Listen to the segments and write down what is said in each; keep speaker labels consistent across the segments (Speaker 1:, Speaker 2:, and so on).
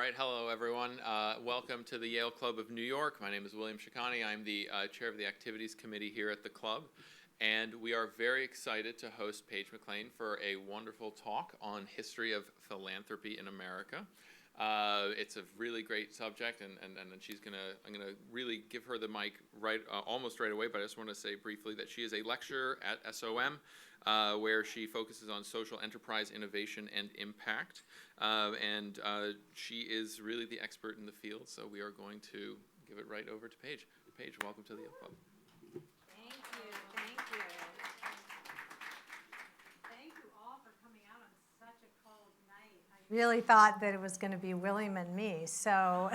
Speaker 1: right, hello everyone. Welcome to the Yale Club of New York. My name is William Shikani. I'm the chair of the activities committee here at the club. And we are very excited to host Paige MacLean for a wonderful talk on history of philanthropy in America. It's a really great subject, and I'm gonna really give her the mic almost right away. But I just want to say briefly that she is a lecturer at SOM, where she focuses on social enterprise innovation and impact, and she is really the expert in the field. So we are going to give it right over to Paige. Paige, welcome to the Yale Club.
Speaker 2: Thank you. Thank you all for coming out on such a cold night. I really thought that it was going to be William and me, so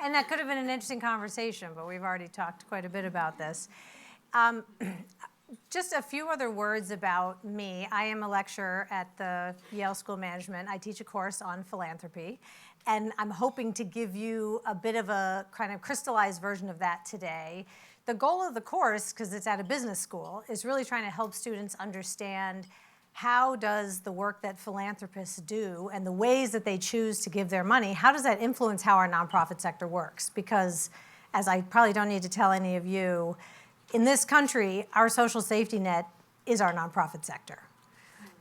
Speaker 2: and that could have been an interesting conversation, but we've already talked quite a bit about this. Just a few other words about me. I am a lecturer at the Yale School of Management. I teach a course on philanthropy, and I'm hoping to give you a bit of a kind of crystallized version of that today. The goal of the course, because it's at a business school, is really trying to help students understand how does the work that philanthropists do and the ways that they choose to give their money, how does that influence how our nonprofit sector works? Because, as I probably don't need to tell any of you, in this country, our social safety net is our nonprofit sector.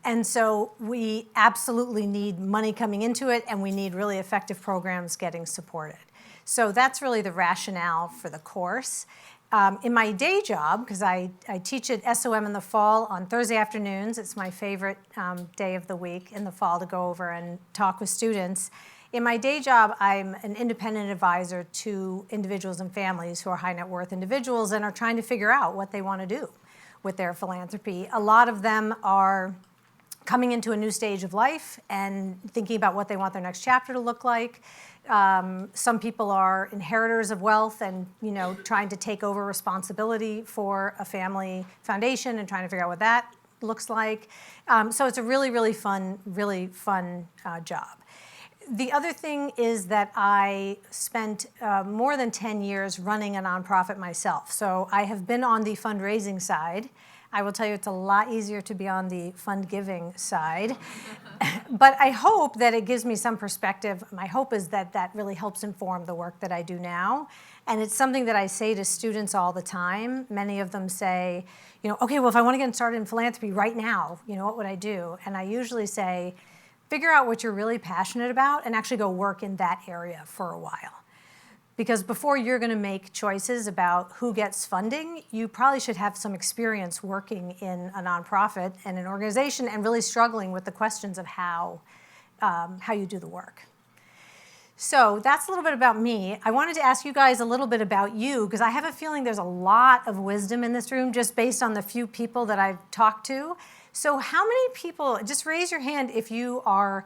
Speaker 2: And so we absolutely need money coming into it, and we need really effective programs getting supported. So that's really the rationale for the course. In my day job, because I teach at SOM in the fall on Thursday afternoons, it's my favorite day of the week in the fall to go over and talk with students. In my day job, I'm an independent advisor to individuals and families who are high net worth individuals and are trying to figure out what they want to do with their philanthropy. A lot of them are coming into a new stage of life and thinking about what they want their next chapter to look like. Some people are inheritors of wealth and, trying to take over responsibility for a family foundation and trying to figure out what that looks like. So it's a really fun job. The other thing is that I spent more than 10 years running a nonprofit myself. So I have been on the fundraising side. I will tell you it's a lot easier to be on the fund giving side. But I hope that it gives me some perspective. My hope is that that really helps inform the work that I do now. And it's something that I say to students all the time. Many of them say, okay, well, if I want to get started in philanthropy right now, what would I do? And I usually say, figure out what you're really passionate about and actually go work in that area for a while. Because before you're going to make choices about who gets funding, you probably should have some experience working in a nonprofit and an organization and really struggling with the questions of how you do the work. So that's a little bit about me. I wanted to ask you guys a little bit about you, because I have a feeling there's a lot of wisdom in this room just based on the few people that I've talked to. So how many people, just raise your hand if you are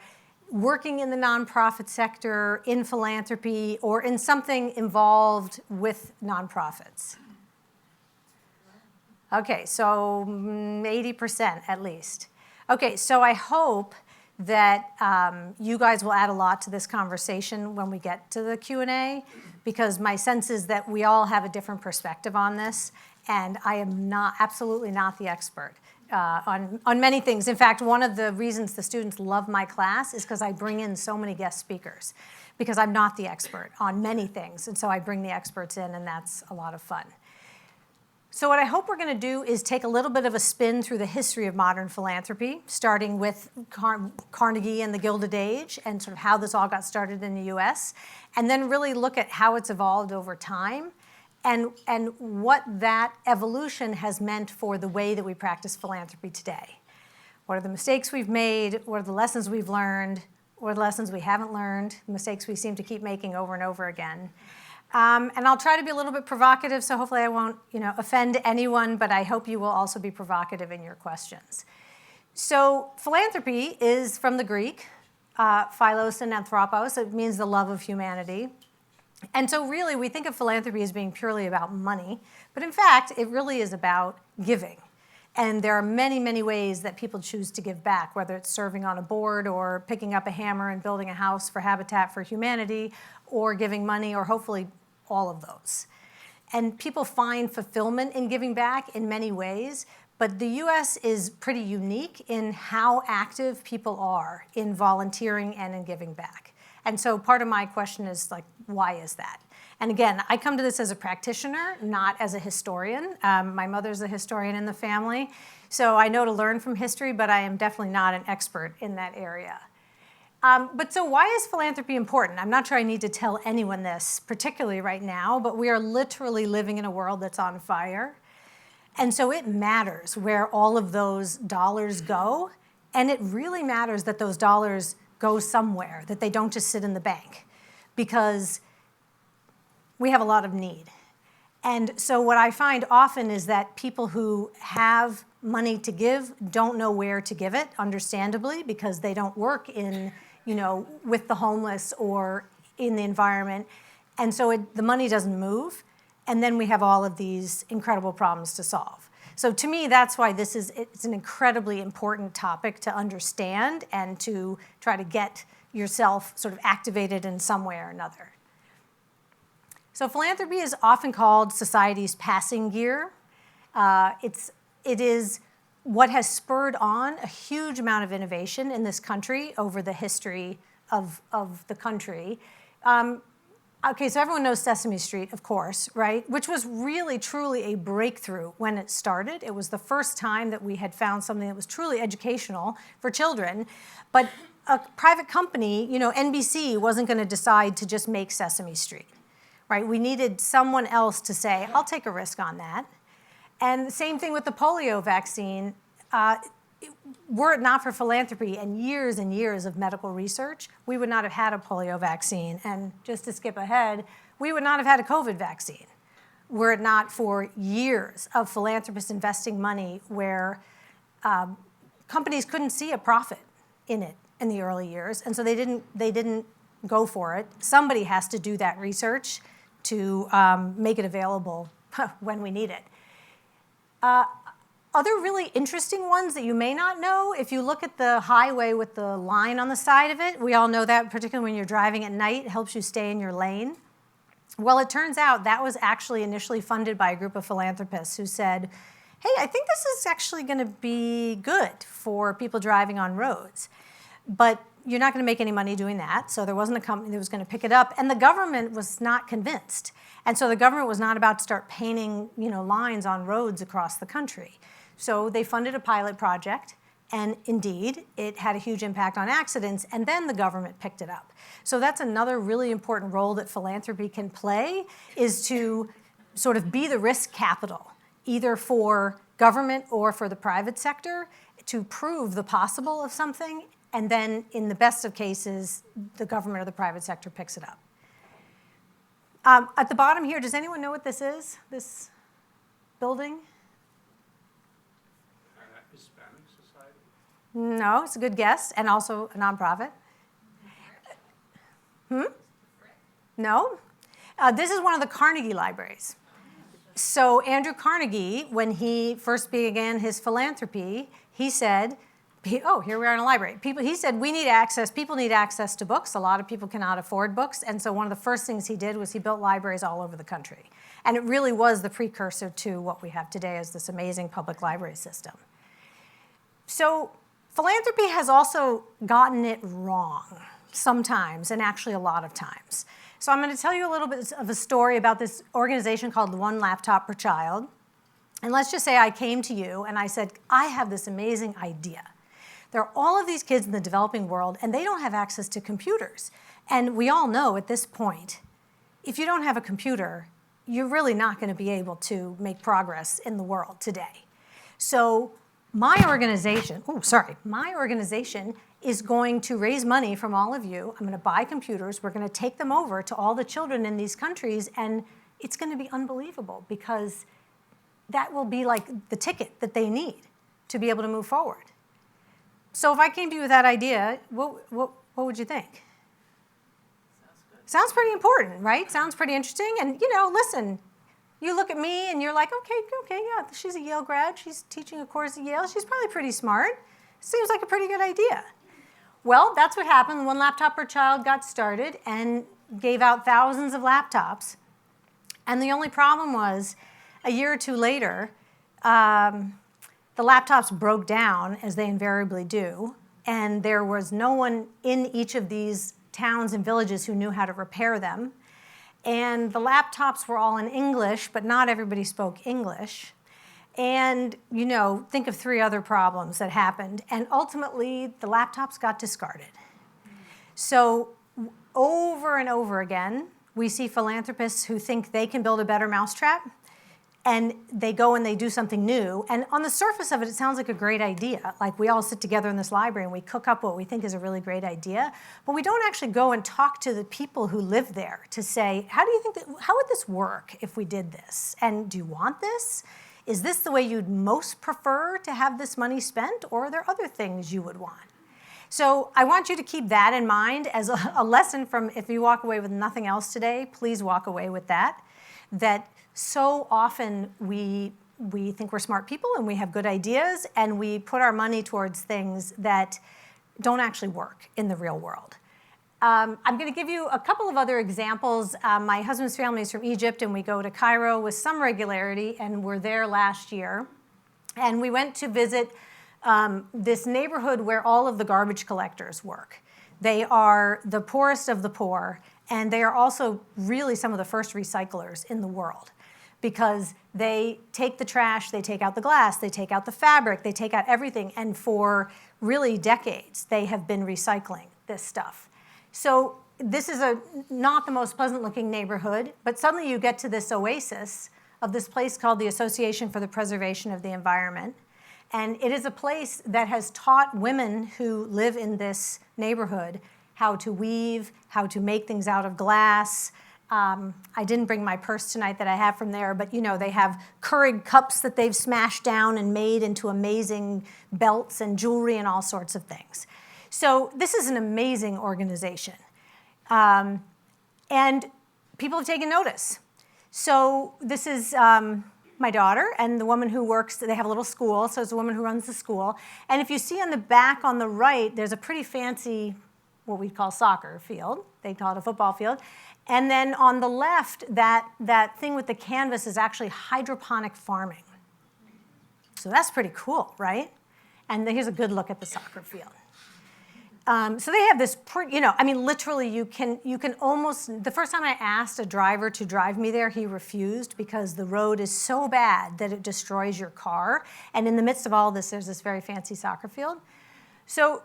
Speaker 2: working in the nonprofit sector, in philanthropy, or in something involved with nonprofits? Okay, so 80% at least. Okay, so I hope that you guys will add a lot to this conversation when we get to the Q&A, because my sense is that we all have a different perspective on this, and I am absolutely not the expert on many things. In fact, one of the reasons the students love my class is because I bring in so many guest speakers, because I'm not the expert on many things, and so I bring the experts in, and that's a lot of fun. So what I hope we're going to do is take a little bit of a spin through the history of modern philanthropy, starting with Carnegie and the Gilded Age and sort of how this all got started in the US, and then really look at how it's evolved over time and what that evolution has meant for the way that we practice philanthropy today. What are the mistakes we've made? What are the lessons we've learned? What are the lessons we haven't learned? The mistakes we seem to keep making over and over again. And I'll try to be a little bit provocative, so hopefully I won't offend anyone, but I hope you will also be provocative in your questions. So philanthropy is from the Greek, philos and anthropos. It means the love of humanity. And so really we think of philanthropy as being purely about money, but in fact it really is about giving. And there are many ways that people choose to give back, whether it's serving on a board or picking up a hammer and building a house for Habitat for Humanity, or giving money, or hopefully all of those. And people find fulfillment in giving back in many ways, but the US is pretty unique in how active people are in volunteering and in giving back. And so part of my question is like, why is that? And again, I come to this as a practitioner, not as a historian. My mother's a historian in the family, so I know to learn from history, but I am definitely not an expert in that area. But so why is philanthropy important? I'm not sure I need to tell anyone this, particularly right now, but we are literally living in a world that's on fire. And so it matters where all of those dollars go, and it really matters that those dollars go somewhere, that they don't just sit in the bank, because we have a lot of need. And so what I find often is that people who have money to give don't know where to give it, understandably, because they don't work in, with the homeless or in the environment. And so the money doesn't move. And then we have all of these incredible problems to solve. So to me, that's why it's an incredibly important topic to understand and to try to get yourself sort of activated in some way or another. So philanthropy is often called society's passing gear. It is what has spurred on a huge amount of innovation in this country over the history of the country. Okay, so everyone knows Sesame Street, of course, right? Which was really, truly a breakthrough when it started. It was the first time that we had found something that was truly educational for children. But a private company, NBC, wasn't going to decide to just make Sesame Street. Right? We needed someone else to say, I'll take a risk on that. And the same thing with the polio vaccine. Were it not for philanthropy and years of medical research, we would not have had a polio vaccine. And just to skip ahead, we would not have had a COVID vaccine were it not for years of philanthropists investing money where companies couldn't see a profit in it in the early years. And so they didn't go for it. Somebody has to do that research to make it available when we need it. Other really interesting ones that you may not know, if you look at the highway with the line on the side of it, we all know that, particularly when you're driving at night, it helps you stay in your lane. Well, it turns out that was actually initially funded by a group of philanthropists who said, hey, I think this is actually going to be good for people driving on roads. But you're not going to make any money doing that, so there wasn't a company that was going to pick it up, and the government was not convinced. And so the government was not about to start painting, lines on roads across the country. So they funded a pilot project, and indeed, it had a huge impact on accidents, and then the government picked it up. So that's another really important role that philanthropy can play, is to sort of be the risk capital, either for government or for the private sector, to prove the possible of something. And then, in the best of cases, the government or the private sector picks it up. At the bottom here, does anyone know what this is, this building?
Speaker 3: Hispanic Society?
Speaker 2: No, it's a good guess, and also a nonprofit. No? This is one of the Carnegie libraries. So Andrew Carnegie, when he first began his philanthropy, he said, oh, here we are in a library. He said, people need access to books. A lot of people cannot afford books. And so one of the first things he did was he built libraries all over the country. And it really was the precursor to what we have today as this amazing public library system. So philanthropy has also gotten it wrong sometimes, and actually a lot of times. So I'm going to tell you a little bit of a story about this organization called One Laptop Per Child. And let's just say I came to you and I said, I have this amazing idea. There are all of these kids in the developing world, and they don't have access to computers. And we all know at this point, if you don't have a computer, you're really not going to be able to make progress in the world today. So my organization is going to raise money from all of you. I'm going to buy computers. We're going to take them over to all the children in these countries, and it's going to be unbelievable because that will be like the ticket that they need to be able to move forward. So if I came to you with that idea, what would you think? Sounds pretty important, right? Sounds pretty interesting. And, listen, you look at me and you're like, okay, yeah, she's a Yale grad. She's teaching a course at Yale. She's probably pretty smart. Seems like a pretty good idea. Well, that's what happened. One Laptop Per Child got started and gave out thousands of laptops. And the only problem was, a year or two later, the laptops broke down, as they invariably do, and there was no one in each of these towns and villages who knew how to repair them. And the laptops were all in English, but not everybody spoke English. And, think of 3 other problems that happened. And ultimately, the laptops got discarded. So over and over again, we see philanthropists who think they can build a better mousetrap, and they go and they do something new. And on the surface of it, it sounds like a great idea. Like we all sit together in this library and we cook up what we think is a really great idea, but we don't actually go and talk to the people who live there to say, how would this work if we did this? And do you want this? Is this the way you'd most prefer to have this money spent, or are there other things you would want? So I want you to keep that in mind as a lesson from, if you walk away with nothing else today, please walk away with that so often we think we're smart people and we have good ideas, and we put our money towards things that don't actually work in the real world. I'm going to give you a couple of other examples. My husband's family is from Egypt, and we go to Cairo with some regularity, and we're there last year. And we went to visit this neighborhood where all of the garbage collectors work. They are the poorest of the poor, and they are also really some of the first recyclers in the world, because they take the trash, they take out the glass, they take out the fabric, they take out everything, and for really decades, they have been recycling this stuff. So this is not the most pleasant-looking neighborhood, but suddenly you get to this oasis of this place called the Association for the Preservation of the Environment, and it is a place that has taught women who live in this neighborhood how to weave, how to make things out of glass. I didn't bring my purse tonight that I have from there, but they have Keurig cups that they've smashed down and made into amazing belts and jewelry and all sorts of things. So this is an amazing organization. And people have taken notice. So this is my daughter and the woman who works, they have a little school, so it's a woman who runs the school. And if you see on the back on the right, there's a pretty fancy, what we call soccer field. They call it a football field. And then on the left, that thing with the canvas is actually hydroponic farming. So that's pretty cool, right? And here's a good look at the soccer field. So they have this, literally you can almost, the first time I asked a driver to drive me there, he refused because the road is so bad that it destroys your car. And in the midst of all this, there's this very fancy soccer field. So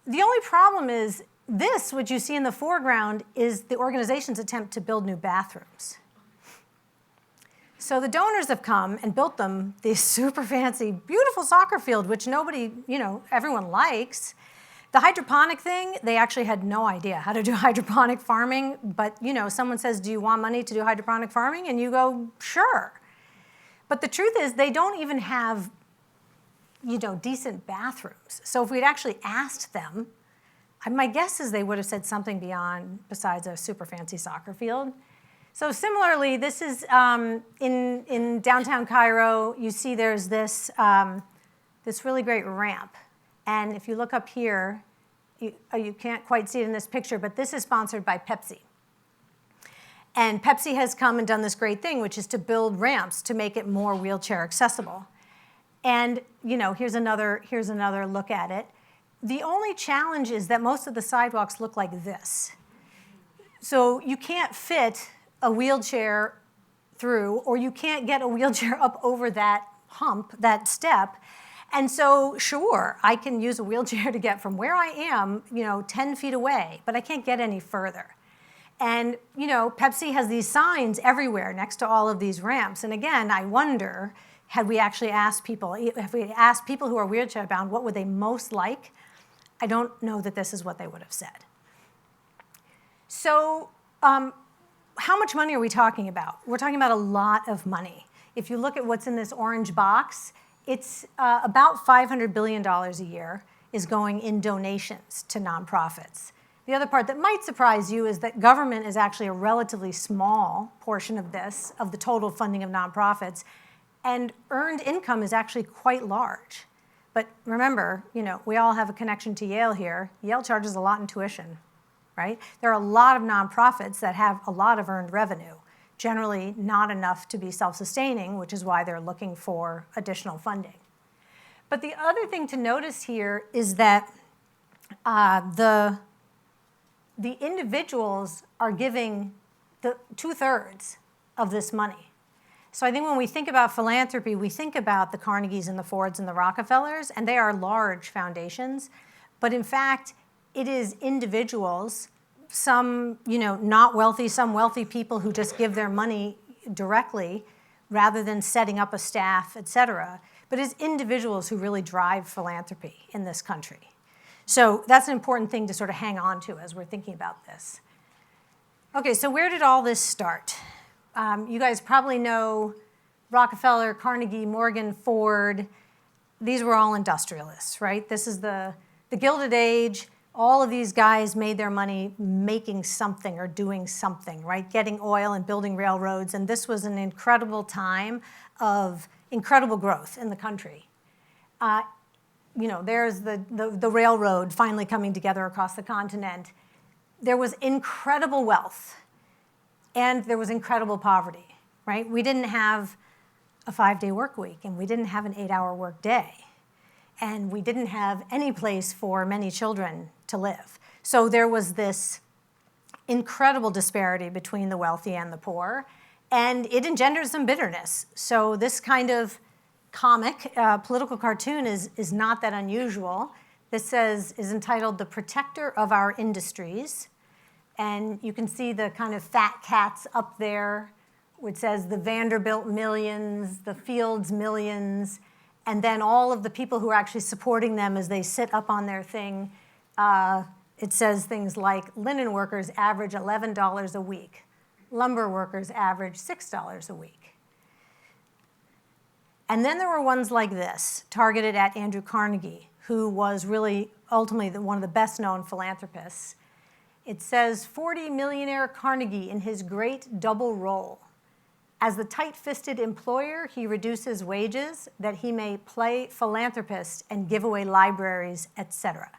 Speaker 2: the only problem is this, what you see in the foreground, is the organization's attempt to build new bathrooms. So the donors have come and built them this super fancy, beautiful soccer field, which nobody, everyone likes. The hydroponic thing, they actually had no idea how to do hydroponic farming, but someone says, do you want money to do hydroponic farming? And you go, sure. But the truth is, they don't even have, decent bathrooms. So if we'd actually asked them, my guess is they would have said something besides a super fancy soccer field. So similarly, this is in downtown Cairo. You see there's this really great ramp. And if you look up here, you can't quite see it in this picture, but this is sponsored by Pepsi. And Pepsi has come and done this great thing, which is to build ramps to make it more wheelchair accessible. And here's another look at it. The only challenge is that most of the sidewalks look like this. So you can't fit a wheelchair through, or you can't get a wheelchair up over that hump, that step. And so, sure, I can use a wheelchair to get from where I am, 10 feet away, but I can't get any further. And, Pepsi has these signs everywhere next to all of these ramps. And again, I wonder, had we actually asked people, if we asked people who are wheelchair bound, what would they most like? I don't know that this is what they would have said. So how much money are we talking about? We're talking about a lot of money. If you look at what's in this orange box, it's about $500 billion a year is going in donations to nonprofits. The other part that might surprise you is that government is actually a relatively small portion of this, of the total funding of nonprofits, and earned income is actually quite large. But remember, we all have a connection to Yale here. Yale charges a lot in tuition, right? There are a lot of nonprofits that have a lot of earned revenue, generally not enough to be self-sustaining, which is why they're looking for additional funding. But the other thing to notice here is that the individuals are giving the 2/3 of this money. So I think when we think about philanthropy, we think about the Carnegies and the Fords and the Rockefellers, and they are large foundations. But in fact, it is individuals, some not wealthy, some wealthy people who just give their money directly rather than setting up a staff, et cetera. But it's individuals who really drive philanthropy in this country. So that's an important thing to sort of hang on to as we're thinking about this. Okay, so where did all this start? You guys probably know Rockefeller, Carnegie, Morgan, Ford. These were all industrialists, right? This is the Gilded Age. All of these guys made their money making something or doing something, right? Getting oil and building railroads. And this was an incredible time of incredible growth in the country. There's the railroad finally coming together across the continent. There was incredible wealth, and there was incredible poverty, right? We didn't have a 5-day work week, and we didn't have an 8-hour work day, and we didn't have any place for many children to live. So there was this incredible disparity between the wealthy and the poor, and it engendered some bitterness. So this kind of comic, political cartoon is not that unusual. This is entitled "The Protector of Our Industries." And you can see the kind of fat cats up there, which says the Vanderbilt millions, the Fields millions, and then all of the people who are actually supporting them as they sit up on their thing. It says things like linen workers average $11 a week. Lumber workers average $6 a week. And then there were ones like this, targeted at Andrew Carnegie, who was really ultimately one of the best-known philanthropists. It says, 40 millionaire Carnegie in his great double role. As the tight-fisted employer, he reduces wages that he may play philanthropist and give away libraries, etc.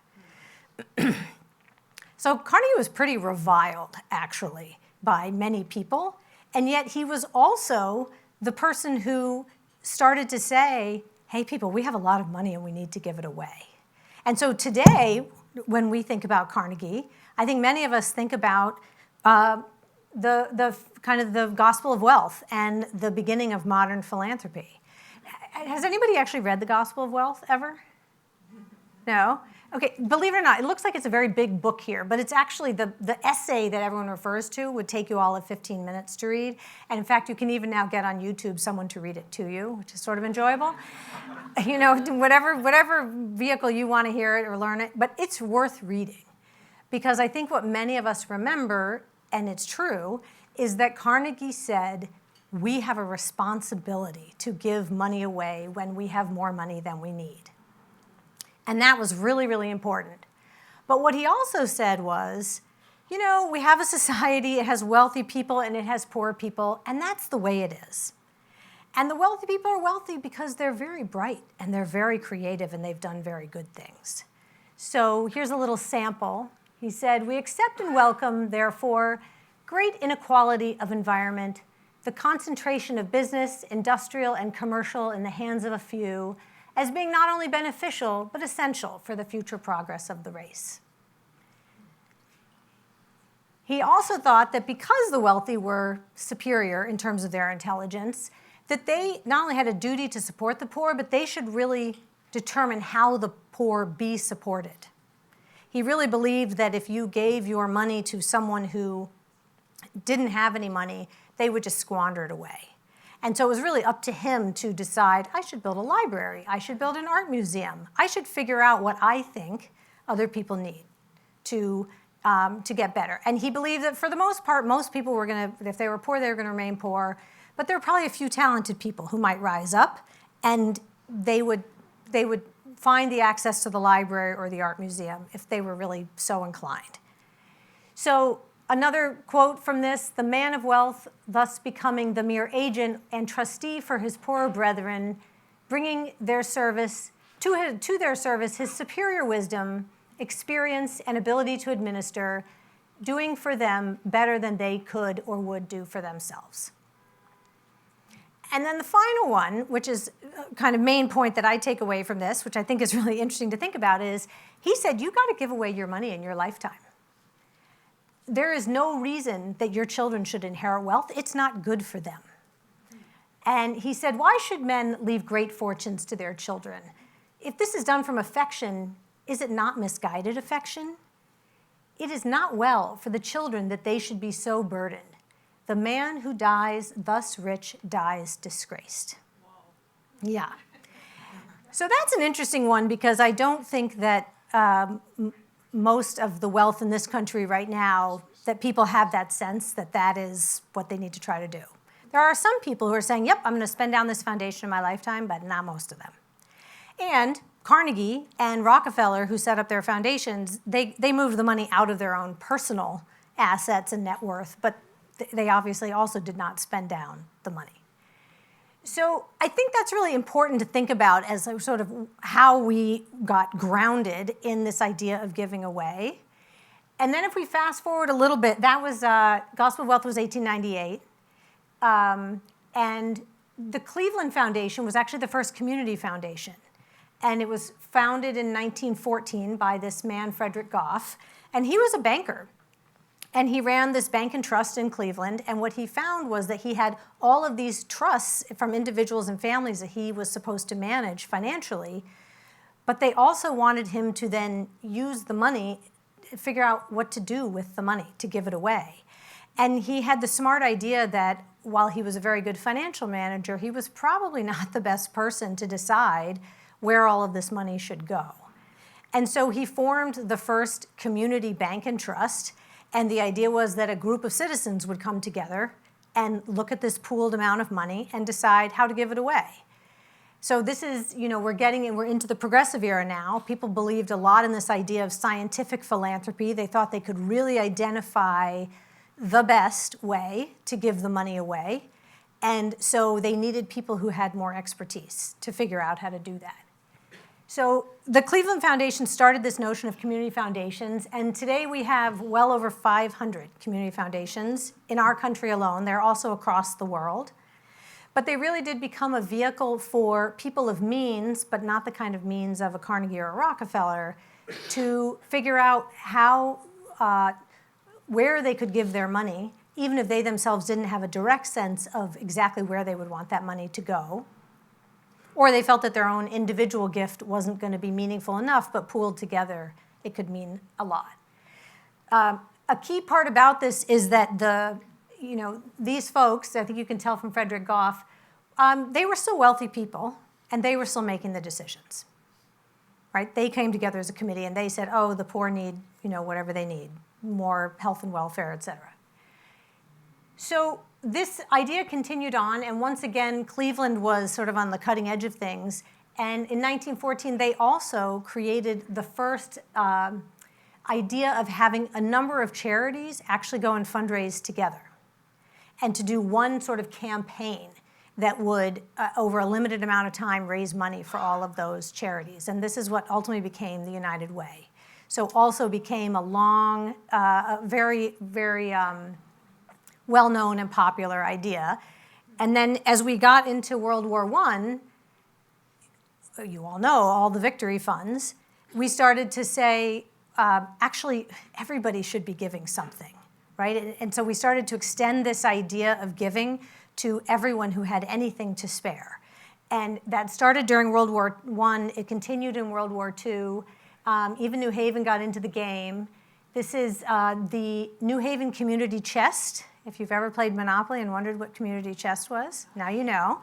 Speaker 2: So Carnegie was pretty reviled, actually, by many people. And yet he was also the person who started to say, hey, people, we have a lot of money and we need to give it away. And so today, when we think about Carnegie, I think many of us think about the kind of the gospel of wealth and the beginning of modern philanthropy. Has anybody actually read the Gospel of Wealth ever? No? Okay, believe it or not, it looks like it's a very big book here, but it's actually the essay that everyone refers to would take you all of 15 minutes to read. And in fact, you can even now get on YouTube someone to read it to you, which is sort of enjoyable. Whatever vehicle you want to hear it or learn it, but it's worth reading. Because I think what many of us remember, and it's true, is that Carnegie said, we have a responsibility to give money away when we have more money than we need. And that was really, really important. But what he also said was, we have a society, it has wealthy people and it has poor people, and that's the way it is. And the wealthy people are wealthy because they're very bright and they're very creative and they've done very good things. So here's a little sample. He said, we accept and welcome, therefore, great inequality of environment, the concentration of business, industrial, and commercial in the hands of a few, as being not only beneficial, but essential for the future progress of the race. He also thought that because the wealthy were superior in terms of their intelligence, that they not only had a duty to support the poor, but they should really determine how the poor be supported. He really believed that if you gave your money to someone who didn't have any money, they would just squander it away. And so it was really up to him to decide, I should build a library, I should build an art museum, I should figure out what I think other people need to get better. And he believed that for the most part, most people were going to, if they were poor, they were going to remain poor. But there were probably a few talented people who might rise up, and they would find the access to the library or the art museum if they were really so inclined. So another quote from this, the man of wealth, thus becoming the mere agent and trustee for his poorer brethren, bringing their service to their service his superior wisdom, experience, and ability to administer, doing for them better than they could or would do for themselves. And then the final one, which is kind of main point that I take away from this, which I think is really interesting to think about, is he said, you got to give away your money in your lifetime. there is no reason that your children should inherit wealth. It's not good for them. And he said, why should men leave great fortunes to their children? If this is done from affection, is it not misguided affection? It is not well for the children that they should be so burdened. The man who dies thus rich dies disgraced. Wow. Yeah. So that's an interesting one because I don't think that most of the wealth in this country right now, that people have that sense that that is what they need to try to do. There are some people who are saying, yep, I'm going to spend down this foundation in my lifetime, but not most of them. And Carnegie and Rockefeller, who set up their foundations, they moved the money out of their own personal assets and net worth, but they obviously also did not spend down the money. So I think that's really important to think about as a sort of how we got grounded in this idea of giving away. And then if we fast forward a little bit, that was, Gospel of Wealth was 1898. And the Cleveland Foundation was actually the first community foundation. And it was founded in 1914 by this man, Frederick Goff. And he was a banker. And he ran this bank and trust in Cleveland. And what he found was that he had all of these trusts from individuals and families that he was supposed to manage financially. But they also wanted him to then use the money, figure out what to do with the money, to give it away. And he had the smart idea that while he was a very good financial manager, he was probably not the best person to decide where all of this money should go. And so he formed the first community bank and trust. And the idea was that a group of citizens would come together and look at this pooled amount of money and decide how to give it away. So this is, we're into the progressive era now. People believed a lot in this idea of scientific philanthropy. They thought they could really identify the best way to give the money away. And so they needed people who had more expertise to figure out how to do that. So the Cleveland Foundation started this notion of community foundations, and today we have well over 500 community foundations in our country alone. They're also across the world. But they really did become a vehicle for people of means, but not the kind of means of a Carnegie or a Rockefeller, to figure out how, where they could give their money, even if they themselves didn't have a direct sense of exactly where they would want that money to go. Or they felt that their own individual gift wasn't going to be meaningful enough, but pooled together, it could mean a lot. A key part about this is that these folks, I think you can tell from Frederick Goff, they were still wealthy people, and they were still making the decisions. Right? They came together as a committee, and they said, oh, the poor need, whatever they need, more health and welfare, et cetera. So this idea continued on, and once again, Cleveland was sort of on the cutting edge of things. And in 1914, they also created the first idea of having a number of charities actually go and fundraise together and to do one sort of campaign that would, over a limited amount of time, raise money for all of those charities. And this is what ultimately became the United Way. So also became a long, very, very well-known and popular idea. And then as we got into World War I, you all know all the victory funds, we started to say, actually, everybody should be giving something, right? And so we started to extend this idea of giving to everyone who had anything to spare. And that started during World War I. It continued in World War II. Even New Haven got into the game. This is the New Haven Community Chest. If you've ever played Monopoly and wondered what community chest was, now you know.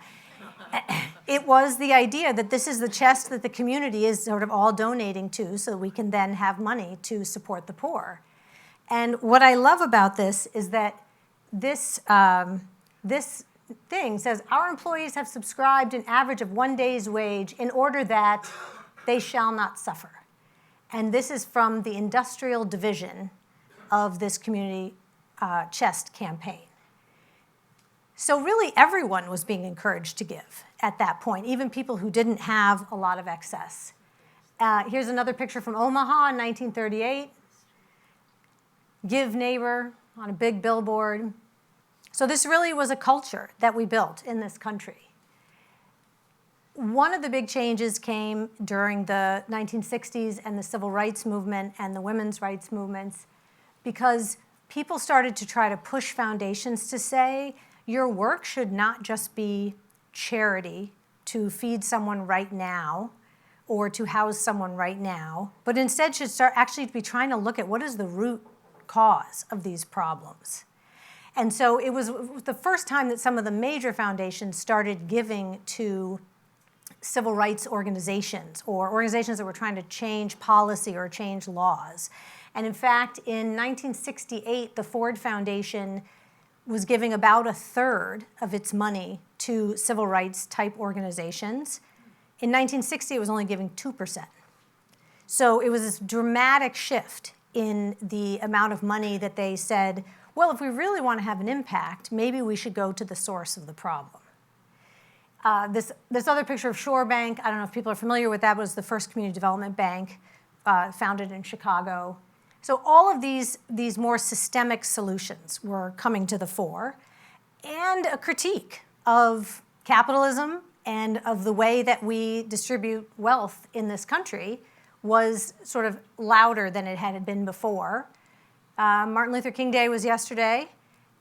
Speaker 2: It was the idea that this is the chest that the community is sort of all donating to so we can then have money to support the poor. And what I love about this is that this thing says our employees have subscribed an average of 1 day's wage in order that they shall not suffer. And this is from the industrial division of this community chest campaign. So really everyone was being encouraged to give at that point, even people who didn't have a lot of excess. Here's another picture from Omaha in 1938. Give neighbor on a big billboard. So this really was a culture that we built in this country. One of the big changes came during the 1960s and the civil rights movement and the women's rights movements because people started to try to push foundations to say, your work should not just be charity to feed someone right now or to house someone right now, but instead should start actually be trying to look at what is the root cause of these problems. And so it was the first time that some of the major foundations started giving to civil rights organizations or organizations that were trying to change policy or change laws. And in fact, in 1968, the Ford Foundation was giving about a third of its money to civil rights type organizations. In 1960, it was only giving 2%. So it was this dramatic shift in the amount of money that they said, well, if we really want to have an impact, maybe we should go to the source of the problem. This other picture of Shore Bank, I don't know if people are familiar with that, was the first community development bank founded in Chicago. So all of these more systemic solutions were coming to the fore, and a critique of capitalism and of the way that we distribute wealth in this country was sort of louder than it had been before. Martin Luther King Day was yesterday,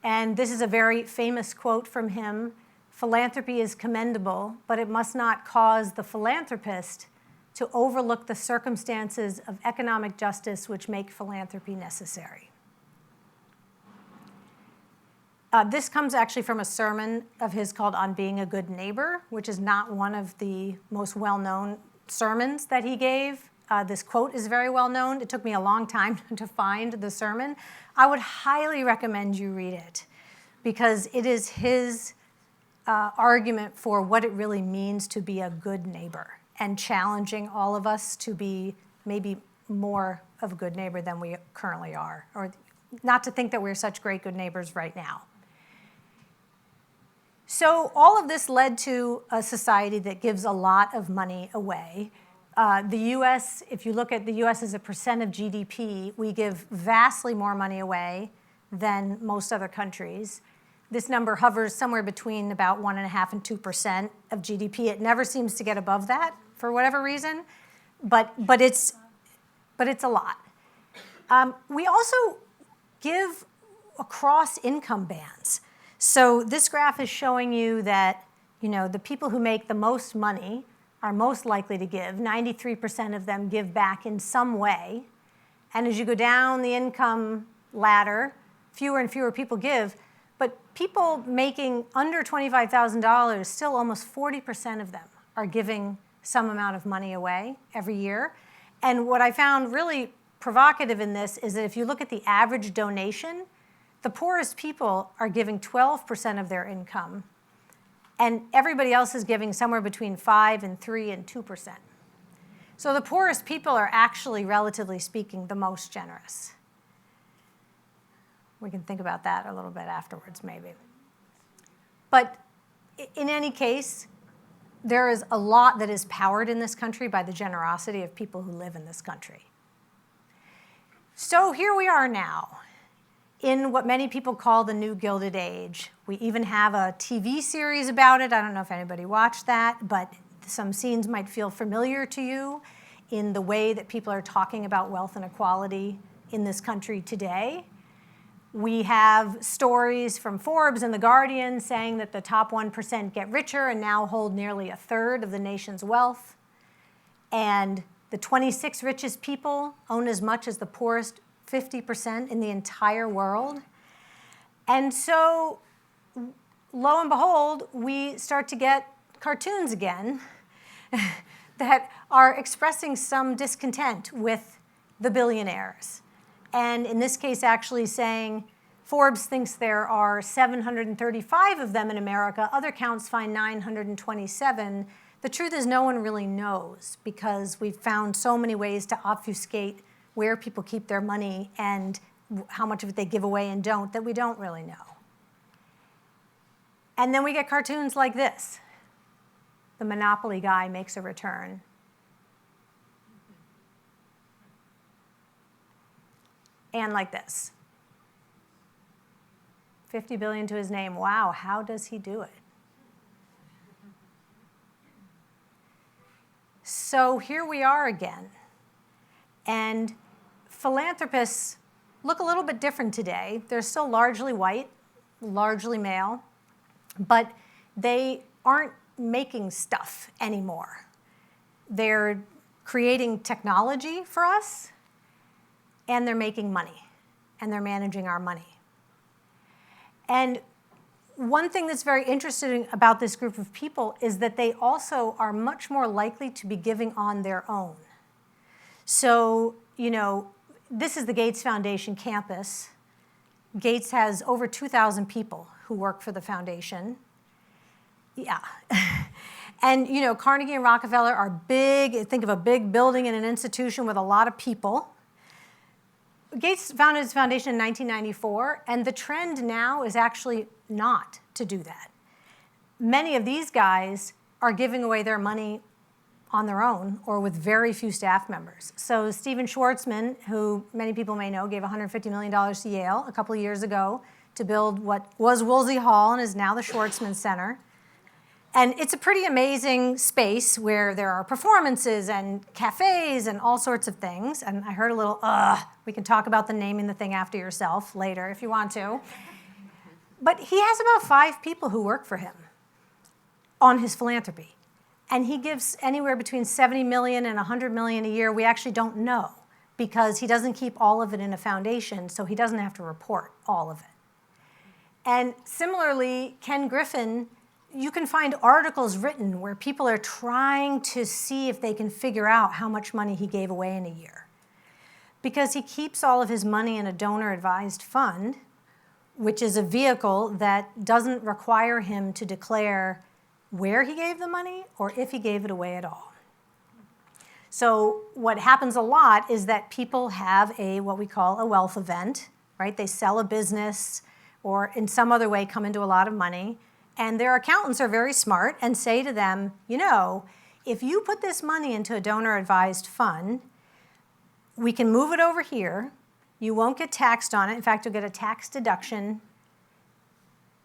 Speaker 2: and this is a very famous quote from him: "Philanthropy is commendable, but it must not cause the philanthropist to overlook the circumstances of economic justice which make philanthropy necessary." This comes actually from a sermon of his called On Being a Good Neighbor, which is not one of the most well-known sermons that he gave. This quote is very well known. It took me a long time to find the sermon. I would highly recommend you read it because it is his argument for what it really means to be a good neighbor and challenging all of us to be maybe more of a good neighbor than we currently are, or not to think that we're such great good neighbors right now. So all of this led to a society that gives a lot of money away. The U.S., if you look at the U.S. as a percent of GDP, we give vastly more money away than most other countries. This number hovers somewhere between about 1.5% and 2% of GDP. It never seems to get above that for whatever reason, but it's a lot. We also give across income bands. So this graph is showing you that, the people who make the most money are most likely to give. 93% of them give back in some way. And as you go down the income ladder, fewer and fewer people give. But people making under $25,000, still almost 40% of them are giving some amount of money away every year. And what I found really provocative in this is that if you look at the average donation, the poorest people are giving 12% of their income, and everybody else is giving somewhere between 5 and 3 and 2%. So the poorest people are actually, relatively speaking, the most generous. We can think about that a little bit afterwards, maybe. But in any case, there is a lot that is powered in this country by the generosity of people who live in this country. So here we are now, in what many people call the New Gilded Age. We even have a TV series about it. I don't know if anybody watched that, but some scenes might feel familiar to you in the way that people are talking about wealth inequality in this country today. We have stories from Forbes and The Guardian saying that the top 1% get richer and now hold nearly a third of the nation's wealth. And the 26 richest people own as much as the poorest 50% in the entire world. And so, lo and behold, we start to get cartoons again that are expressing some discontent with the billionaires. And in this case, actually saying, Forbes thinks there are 735 of them in America. Other counts find 927. The truth is no one really knows because we've found so many ways to obfuscate where people keep their money and how much of it they give away and don't, that we don't really know. And then we get cartoons like this. The Monopoly guy makes a return. And like this. 50 billion to his name. Wow, how does he do it? So here we are again. And philanthropists look a little bit different today. They're still largely white, largely male, but they aren't making stuff anymore. They're creating technology for us, and they're making money, and they're managing our money. And one thing that's very interesting about this group of people is that they also are much more likely to be giving on their own. So, this is the Gates Foundation campus. Gates has over 2,000 people who work for the foundation. Yeah. And, Carnegie and Rockefeller are big. Think of a big building and an institution with a lot of people. Gates founded his foundation in 1994, and the trend now is actually not to do that. Many of these guys are giving away their money on their own or with very few staff members. So Stephen Schwarzman, who many people may know, gave $150 million to Yale a couple of years ago to build what was Woolsey Hall and is now the Schwarzman Center. And it's a pretty amazing space where there are performances and cafes and all sorts of things. And I heard a little, we can talk about the naming the thing after yourself later if you want to. But he has about 5 people who work for him on his philanthropy. And he gives anywhere between 70 million and 100 million a year. We actually don't know because he doesn't keep all of it in a foundation, so he doesn't have to report all of it. And similarly, Ken Griffin, you can find articles written where people are trying to see if they can figure out how much money he gave away in a year. Because he keeps all of his money in a donor-advised fund, which is a vehicle that doesn't require him to declare where he gave the money or if he gave it away at all. So what happens a lot is that people have what we call a wealth event, right? They sell a business or in some other way come into a lot of money. And their accountants are very smart and say to them, if you put this money into a donor-advised fund, we can move it over here. You won't get taxed on it. In fact, you'll get a tax deduction.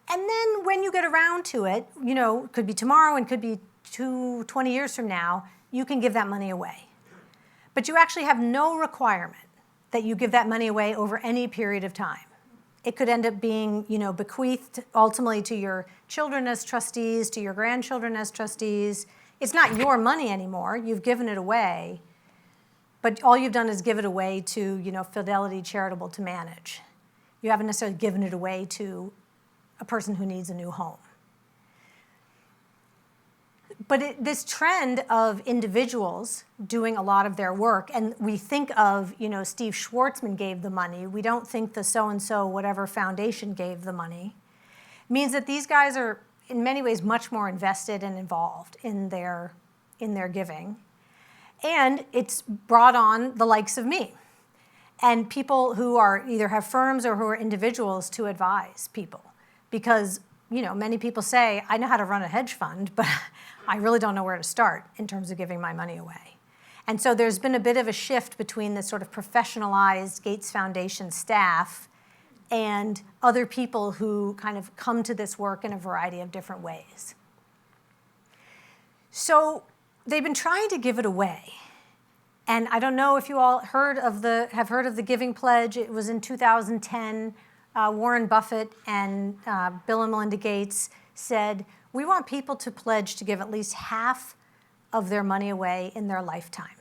Speaker 2: And then when you get around to it, it could be tomorrow and could be 20 years from now, you can give that money away. But you actually have no requirement that you give that money away over any period of time. It could end up being, bequeathed ultimately to your children as trustees, to your grandchildren as trustees. It's not your money anymore. You've given it away. But all you've done is give it away to, Fidelity Charitable to manage. You haven't necessarily given it away to a person who needs a new home. But this trend of individuals doing a lot of their work, and we think of, Steve Schwarzman gave the money. We don't think the so-and-so whatever foundation gave the money. Means that these guys are, in many ways, much more invested and involved in their giving. And it's brought on the likes of me and people who are either have firms or who are individuals to advise people. Because, many people say, I know how to run a hedge fund, but I really don't know where to start in terms of giving my money away. And so there's been a bit of a shift between this sort of professionalized Gates Foundation staff and other people who kind of come to this work in a variety of different ways. So they've been trying to give it away. And I don't know if you all have heard of the Giving Pledge. It was in 2010. Warren Buffett and Bill and Melinda Gates said, we want people to pledge to give at least half of their money away in their lifetime.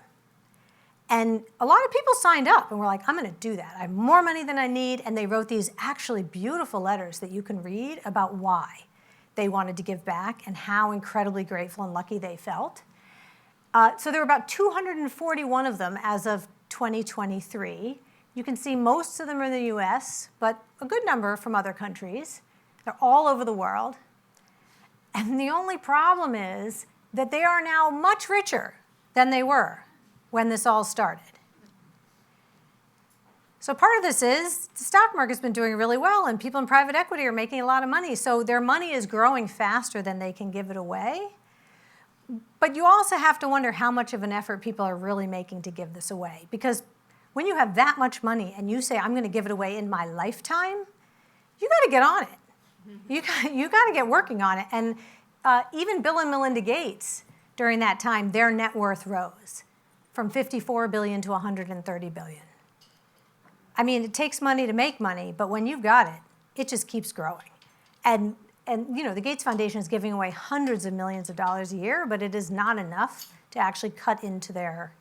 Speaker 2: And a lot of people signed up and were like, I'm going to do that. I have more money than I need. And they wrote these actually beautiful letters that you can read about why they wanted to give back and how incredibly grateful and lucky they felt. So there were about 241 of them as of 2023. You can see most of them are in the US, but a good number from other countries. They're all over the world. And the only problem is that they are now much richer than they were when this all started. So part of this is the stock market's been doing really well and people in private equity are making a lot of money. So their money is growing faster than they can give it away. But you also have to wonder how much of an effort people are really making to give this away. Because when you have that much money and you say, I'm going to give it away in my lifetime, you got to get on it. You got to get working on it. And even Bill and Melinda Gates, during that time, their net worth rose from $54 billion to $130 billion. I mean, it takes money to make money, but when you've got it, it just keeps growing. And the Gates Foundation is giving away hundreds of millions of dollars a year, but it is not enough to actually cut into their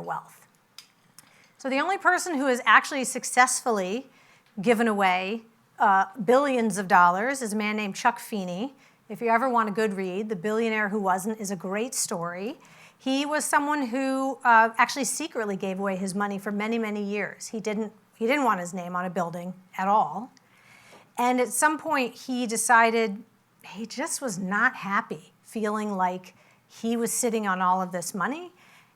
Speaker 2: wealth. So the only person who has actually successfully given away billions of dollars is a man named Chuck Feeney. If you ever want a good read, The Billionaire Who Wasn't is a great story. He was someone who actually secretly gave away his money for many, many years. He didn't want his name on a building at all. And at some point, he decided he just was not happy, feeling like he was sitting on all of this money.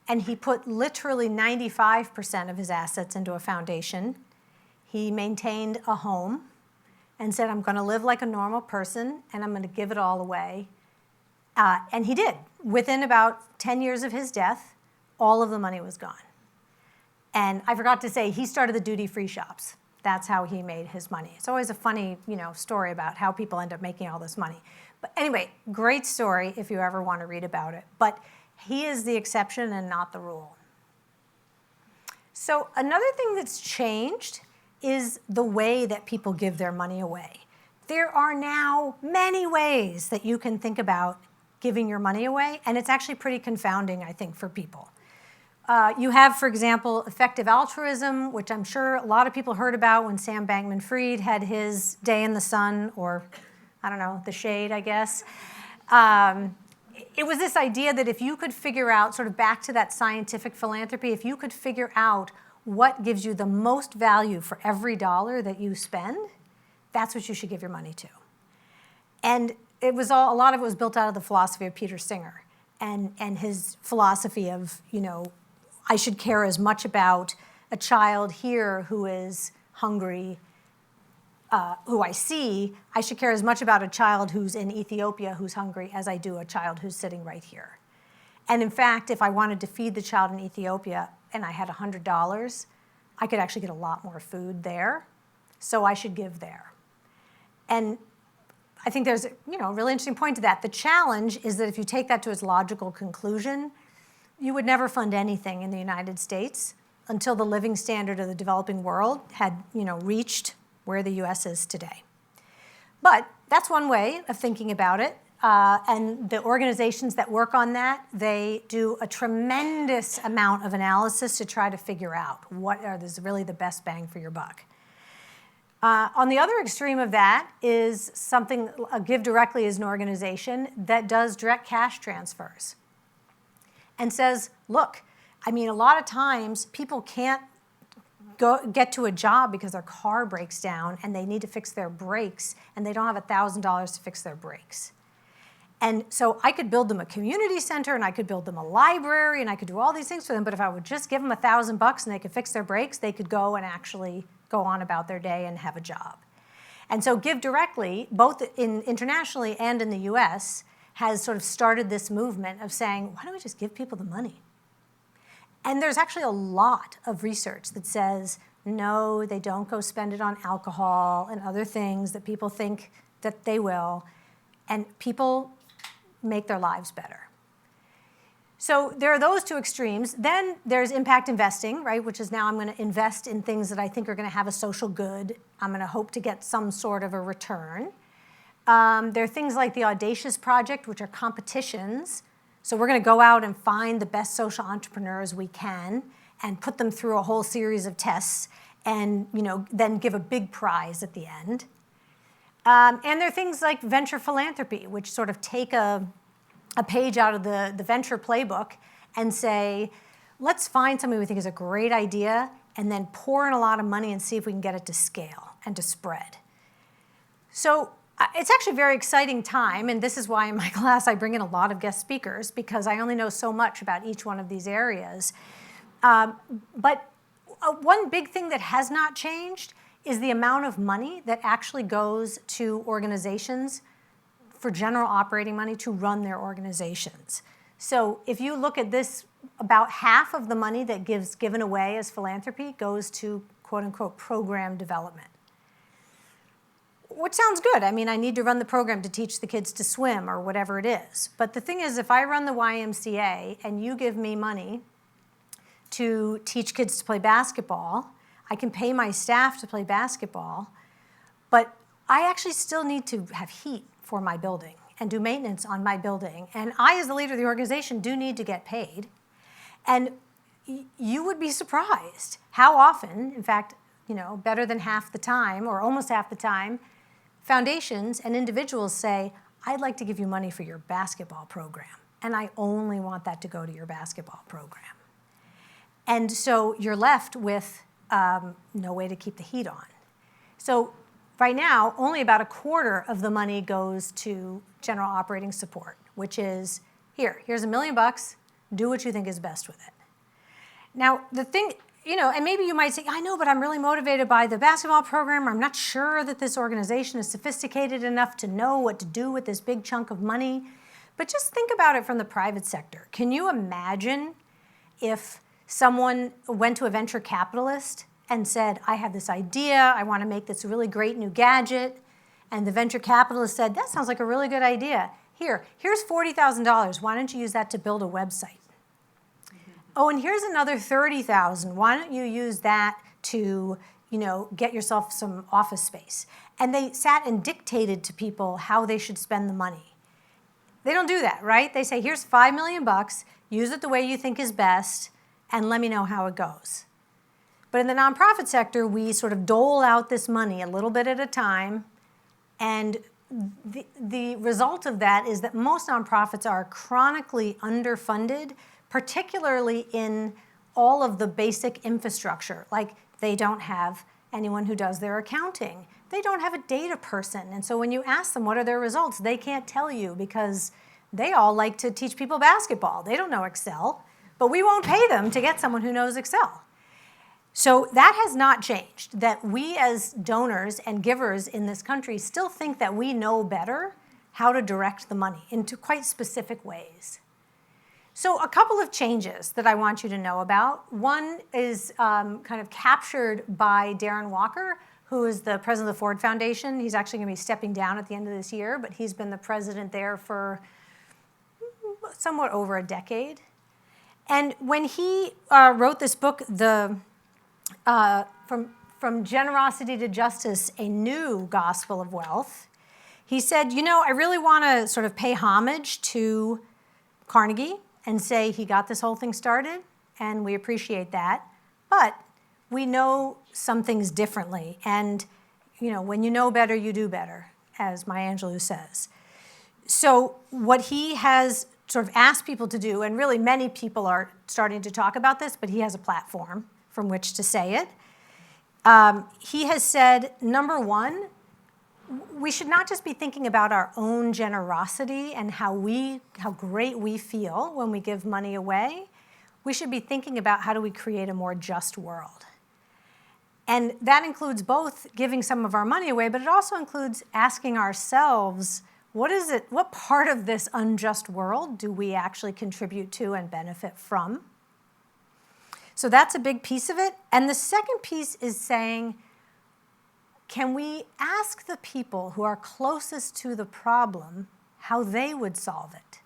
Speaker 2: And he put literally 95% of his assets into a foundation. He maintained a home and said, I'm going to live like a normal person, and I'm going to give it all away. And he did. Within about 10 years of his death, all of the money was gone. And I forgot to say, he started the duty-free shops. That's how he made his money. It's always a funny, story about how people end up making all this money. But anyway, great story if you ever want to read about it. But he is the exception and not the rule. So another thing that's changed is the way that people give their money away. There are now many ways that you can think about giving your money away, and it's actually pretty confounding, I think, for people. You have, for example, effective altruism, which I'm sure a lot of people heard about when Sam Bankman-Fried had his day in the sun, or I don't know, the shade, I guess. It was this idea that if you could figure out, sort of back to that scientific philanthropy, if you could figure out what gives you the most value for every dollar that you spend, that's what you should give your money to. And a lot of it was built out of the philosophy of Peter Singer and his philosophy of, I should care as much about a child here who is hungry, who I see. I should care as much about a child who's in Ethiopia who's hungry as I do a child who's sitting right here. And in fact, if I wanted to feed the child in Ethiopia and I had $100, I could actually get a lot more food there, so I should give there. And I think there's a really interesting point to that. The challenge is that if you take that to its logical conclusion, you would never fund anything in the United States until the living standard of the developing world had reached where the U.S. is today. But that's one way of thinking about it. And the organizations that work on that, they do a tremendous amount of analysis to try to figure out what is really the best bang for your buck. On the other extreme of that is something, Give Directly is an organization that does direct cash transfers and says, look, I mean, a lot of times people can't get to a job because their car breaks down and they need to fix their brakes and they don't have $1,000 to fix their brakes. And so I could build them a community center and I could build them a library and I could do all these things for them, but if I would just give them $1,000 and they could fix their brakes, they could go and actually go on about their day and have a job. And so Give Directly, both internationally and in the US, has sort of started this movement of saying, why don't we just give people the money? And there's actually a lot of research that says, no, they don't go spend it on alcohol and other things that people think that they will, and people make their lives better. So there are those two extremes. Then there's impact investing, right, which is now I'm going to invest in things that I think are going to have a social good. I'm going to hope to get some sort of a return. There are things like the Audacious Project, which are competitions. So we're going to go out and find the best social entrepreneurs we can and put them through a whole series of tests and then give a big prize at the end. And there are things like venture philanthropy, which sort of take a page out of the venture playbook and say, let's find something we think is a great idea and then pour in a lot of money and see if we can get it to scale and to spread. So it's actually a very exciting time, and this is why in my class I bring in a lot of guest speakers, because I only know so much about each one of these areas. But one big thing that has not changed is the amount of money that actually goes to organizations for general operating money to run their organizations. So if you look at this, about half of the money that given away as philanthropy goes to quote-unquote program development. Which sounds good. I mean, I need to run the program to teach the kids to swim or whatever it is. But the thing is, if I run the YMCA and you give me money to teach kids to play basketball, I can pay my staff to play basketball, but I actually still need to have heat for my building and do maintenance on my building. And I, as the leader of the organization, do need to get paid. And you would be surprised how often, in fact, better than half the time or almost half the time, foundations and individuals say, I'd like to give you money for your basketball program, and I only want that to go to your basketball program. And so you're left with no way to keep the heat on. So right now, only about a quarter of the money goes to general operating support, which is, here's $1 million, do what you think is best with it. Now, the thing, and maybe you might say, I know, but I'm really motivated by the basketball program. I'm not sure that this organization is sophisticated enough to know what to do with this big chunk of money. But just think about it from the private sector. Can you imagine if someone went to a venture capitalist and said, I have this idea, I want to make this really great new gadget, and the venture capitalist said, that sounds like a really good idea. Here's $40,000. Why don't you use that to build a website? Oh, and here's another $30,000. Why don't you use that to, get yourself some office space? And they sat and dictated to people how they should spend the money. They don't do that, right? They say, here's $5 million, use it the way you think is best, and let me know how it goes. But in the nonprofit sector, we sort of dole out this money a little bit at a time, and the result of that is that most nonprofits are chronically underfunded, particularly in all of the basic infrastructure. Like, they don't have anyone who does their accounting. They don't have a data person. And so when you ask them what are their results, they can't tell you because they all like to teach people basketball. They don't know Excel, but we won't pay them to get someone who knows Excel. So that has not changed, that we as donors and givers in this country still think that we know better how to direct the money into quite specific ways. So a couple of changes that I want you to know about. One is kind of captured by Darren Walker, who is the president of the Ford Foundation. He's actually going to be stepping down at the end of this year, but he's been the president there for somewhat over a decade. And when he wrote this book, From Generosity to Justice, A New Gospel of Wealth, he said, I really want to sort of pay homage to Carnegie and say he got this whole thing started, and we appreciate that. But we know some things differently. And, when you know better, you do better, as Maya Angelou says. So what he has sort of asked people to do, and really many people are starting to talk about this, but he has a platform from which to say it. He has said, number one, we should not just be thinking about our own generosity and how great we feel when we give money away. We should be thinking about how do we create a more just world. And that includes both giving some of our money away, but it also includes asking ourselves, what part of this unjust world do we actually contribute to and benefit from? So that's a big piece of it. And the second piece is saying, can we ask the people who are closest to the problem how they would solve it,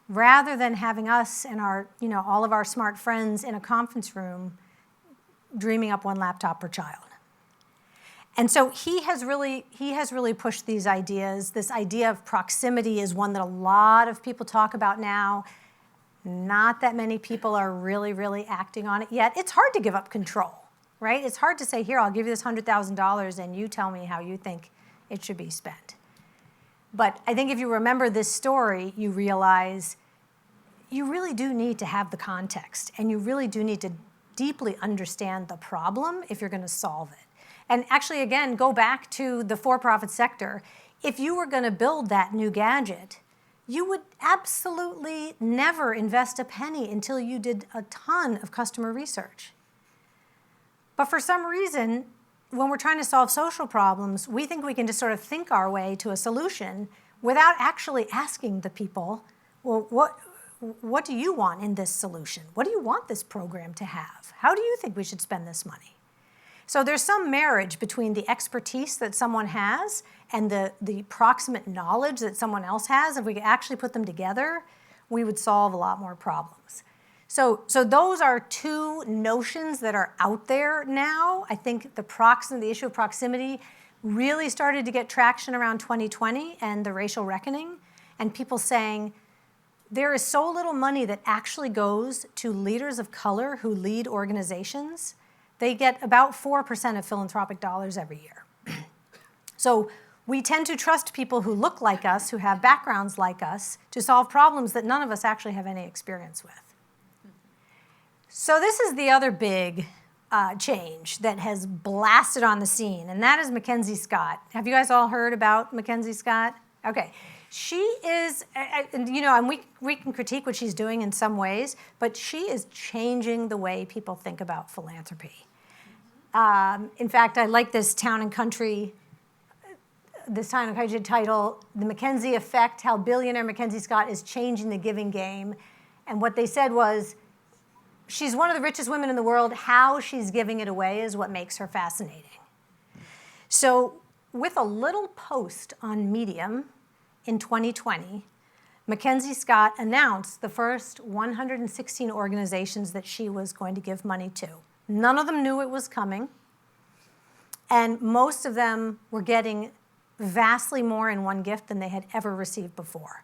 Speaker 2: rather than having us and all of our smart friends in a conference room dreaming up one laptop per child. And so he has really pushed these ideas. This idea of proximity is one that a lot of people talk about now. Not that many people are really, really acting on it yet. It's hard to give up control, right? It's hard to say, here, I'll give you this $100,000 and you tell me how you think it should be spent. But I think if you remember this story, you realize you really do need to have the context, and you really do need to deeply understand the problem if you're going to solve it. And actually, again, go back to the for-profit sector. If you were going to build that new gadget, you would absolutely never invest a penny until you did a ton of customer research. But for some reason, when we're trying to solve social problems, we think we can just sort of think our way to a solution without actually asking the people, well, what do you want in this solution? What do you want this program to have? How do you think we should spend this money? So there's some marriage between the expertise that someone has and the proximate knowledge that someone else has. If we could actually put them together, we would solve a lot more problems. So those are two notions that are out there now. I think the issue of proximity really started to get traction around 2020 and the racial reckoning, and people saying there is so little money that actually goes to leaders of color who lead organizations. They get about 4% of philanthropic dollars every year. So we tend to trust people who look like us, who have backgrounds like us, to solve problems that none of us actually have any experience with. So this is the other big change that has blasted on the scene, and that is Mackenzie Scott. Have you guys all heard about Mackenzie Scott? Okay. She is, and we can critique what she's doing in some ways, but she is changing the way people think about philanthropy. In fact, I like this Town & Country title, The Mackenzie Effect, How Billionaire Mackenzie Scott is Changing the Giving Game. And what they said was, she's one of the richest women in the world. How she's giving it away is what makes her fascinating. So with a little post on Medium in 2020, Mackenzie Scott announced the first 116 organizations that she was going to give money to. None of them knew it was coming, and most of them were getting vastly more in one gift than they had ever received before.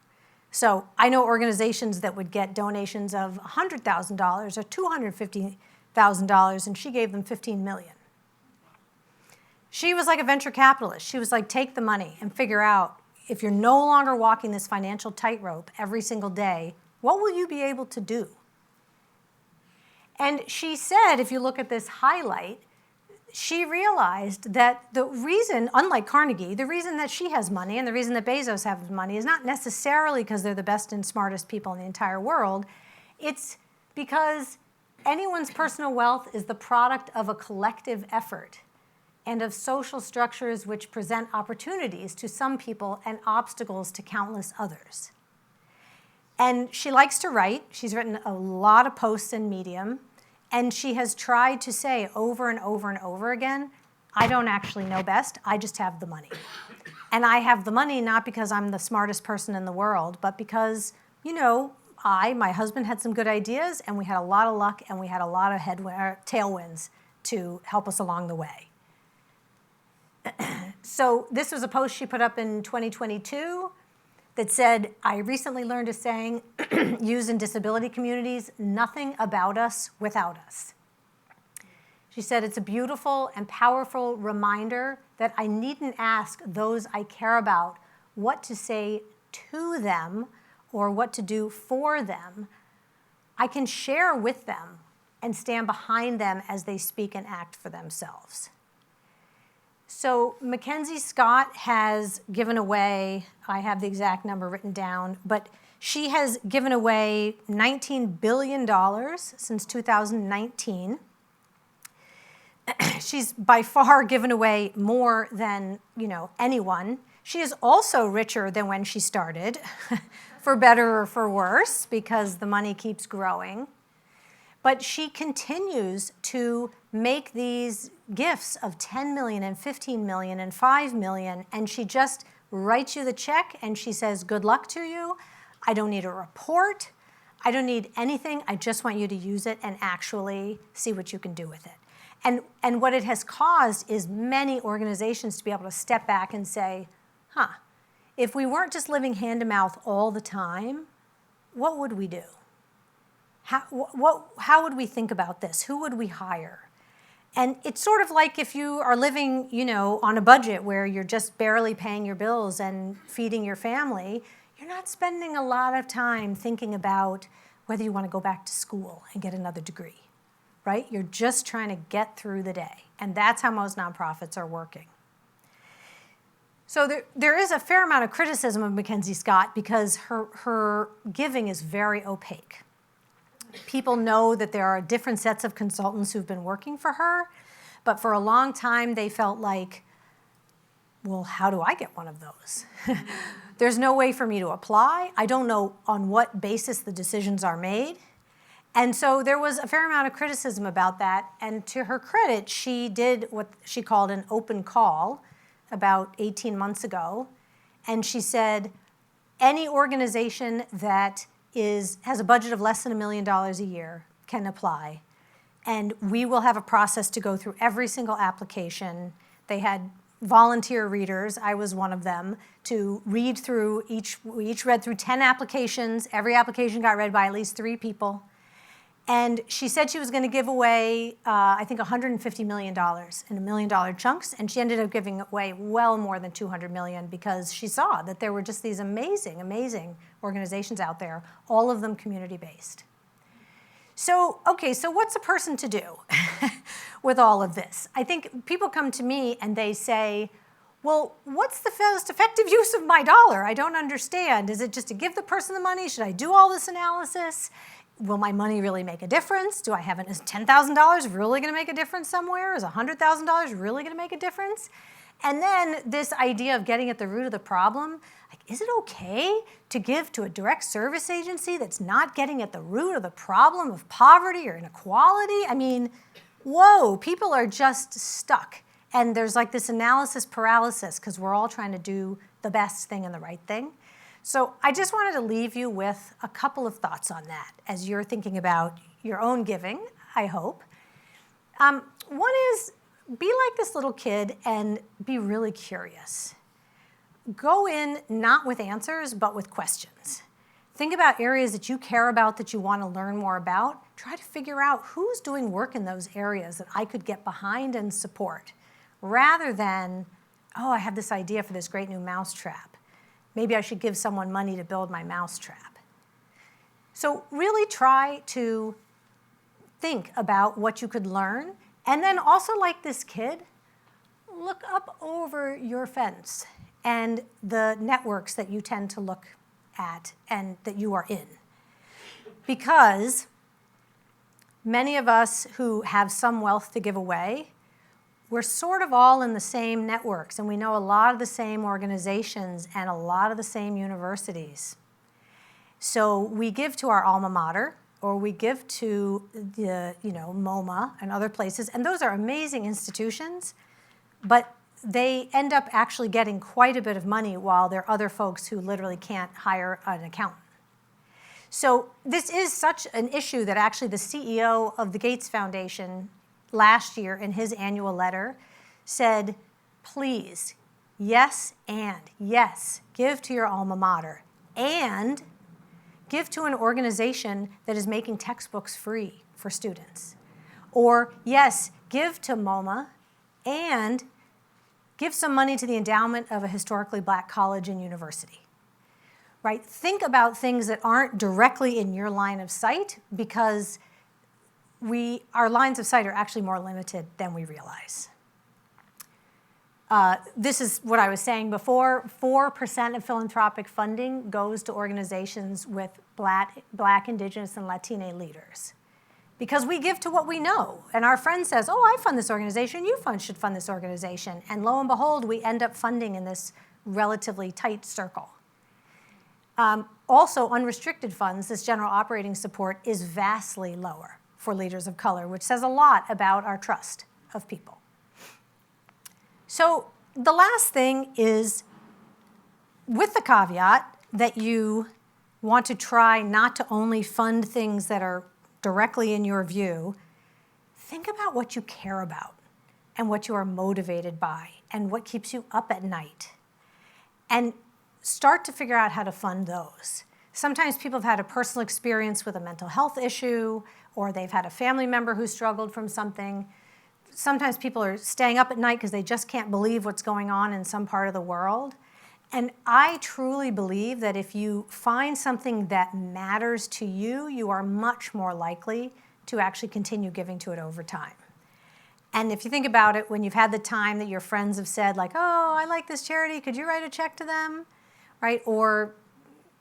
Speaker 2: So I know organizations that would get donations of $100,000 or $250,000, and she gave them $15 million. She was like a venture capitalist. She was like, take the money and figure out, if you're no longer walking this financial tightrope every single day, what will you be able to do? And she said, if you look at this highlight, she realized that the reason, unlike Carnegie, the reason that she has money and the reason that Bezos has money is not necessarily because they're the best and smartest people in the entire world. It's because anyone's personal wealth is the product of a collective effort and of social structures which present opportunities to some people and obstacles to countless others. And she likes to write. She's written a lot of posts in Medium. And she has tried to say over and over and over again, I don't actually know best, I just have the money. And I have the money not because I'm the smartest person in the world, but because, my husband had some good ideas, and we had a lot of luck, and we had a lot of tailwinds to help us along the way. So this was a post she put up in 2022 that said, I recently learned a saying used in disability communities, nothing about us without us. She said, it's a beautiful and powerful reminder that I needn't ask those I care about what to say to them or what to do for them. I can share with them and stand behind them as they speak and act for themselves. So Mackenzie Scott has given away, I have the exact number written down, but she has given away $19 billion since 2019. She's by far given away more than, anyone. She is also richer than when she started, for better or for worse, because the money keeps growing. But she continues to make these gifts of $10 million and $15 million and $5 million, and she just writes you the check and she says, good luck to you. I don't need a report. I don't need anything. I just want you to use it and actually see what you can do with it. And what it has caused is many organizations to be able to step back and say, if we weren't just living hand to mouth all the time, what would we do? How would we think about this? Who would we hire? And it's sort of like if you are living, on a budget where you're just barely paying your bills and feeding your family, you're not spending a lot of time thinking about whether you want to go back to school and get another degree, right? You're just trying to get through the day. And that's how most nonprofits are working. So there is a fair amount of criticism of Mackenzie Scott because her giving is very opaque. People know that there are different sets of consultants who've been working for her, but for a long time they felt like, well, how do I get one of those? There's no way for me to apply. I don't know on what basis the decisions are made. And so there was a fair amount of criticism about that. And to her credit, she did what she called an open call about 18 months ago. And she said, any organization that has a budget of less than $1 million a year can apply. And we will have a process to go through every single application. They had volunteer readers, I was one of them, to read through we each read through 10 applications. Every application got read by at least 3 people. And she said she was going to give away, I think, $150 million in $1 million chunks, and she ended up giving away well more than $200 million because she saw that there were just these amazing, amazing organizations out there, all of them community-based. So, okay, so what's a person to do with all of this? I think people come to me and they say, well, what's the most effective use of my dollar? I don't understand. Is it just to give the person the money? Should I do all this analysis? Will my money really make a difference? Is $10,000 really going to make a difference somewhere? Is $100,000 really going to make a difference? And then this idea of getting at the root of the problem, like, is it okay to give to a direct service agency that's not getting at the root of the problem of poverty or inequality? I mean, whoa, people are just stuck. And there's like this analysis paralysis because we're all trying to do the best thing and the right thing. So I just wanted to leave you with a couple of thoughts on that as you're thinking about your own giving, I hope. One is, be like this little kid and be really curious. Go in not with answers, but with questions. Think about areas that you care about, that you want to learn more about. Try to figure out who's doing work in those areas that I could get behind and support, rather than, oh, I have this idea for this great new mousetrap. Maybe I should give someone money to build my mousetrap. So really try to think about what you could learn. And then also, like this kid, look up over your fence and the networks that you tend to look at and that you are in. Because many of us who have some wealth to give away, we're sort of all in the same networks, and we know a lot of the same organizations and a lot of the same universities. So we give to our alma mater, or we give to the, MoMA and other places, and those are amazing institutions, but they end up actually getting quite a bit of money while there are other folks who literally can't hire an accountant. So this is such an issue that actually the CEO of the Gates Foundation last year in his annual letter said, please, yes, give to your alma mater, and give to an organization that is making textbooks free for students. Or yes, give to MoMA, and give some money to the endowment of a historically black college and university. Right? Think about things that aren't directly in your line of sight, because our lines of sight are actually more limited than we realize. This is what I was saying before. 4% of philanthropic funding goes to organizations with Black, Indigenous, and Latina leaders. Because we give to what we know. And our friend says, oh, I fund this organization, you should fund this organization. And lo and behold, we end up funding in this relatively tight circle. Also, unrestricted funds, this general operating support, is vastly lower for leaders of color, which says a lot about our trust of people. So the last thing is, with the caveat that you want to try not to only fund things that are directly in your view, think about what you care about and what you are motivated by and what keeps you up at night. And start to figure out how to fund those. Sometimes people have had a personal experience with a mental health issue, or they've had a family member who struggled from something. Sometimes people are staying up at night because they just can't believe what's going on in some part of the world. And I truly believe that if you find something that matters to you, you are much more likely to actually continue giving to it over time. And if you think about it, when you've had the time that your friends have said, like, oh, I like this charity, could you write a check to them? Right? Or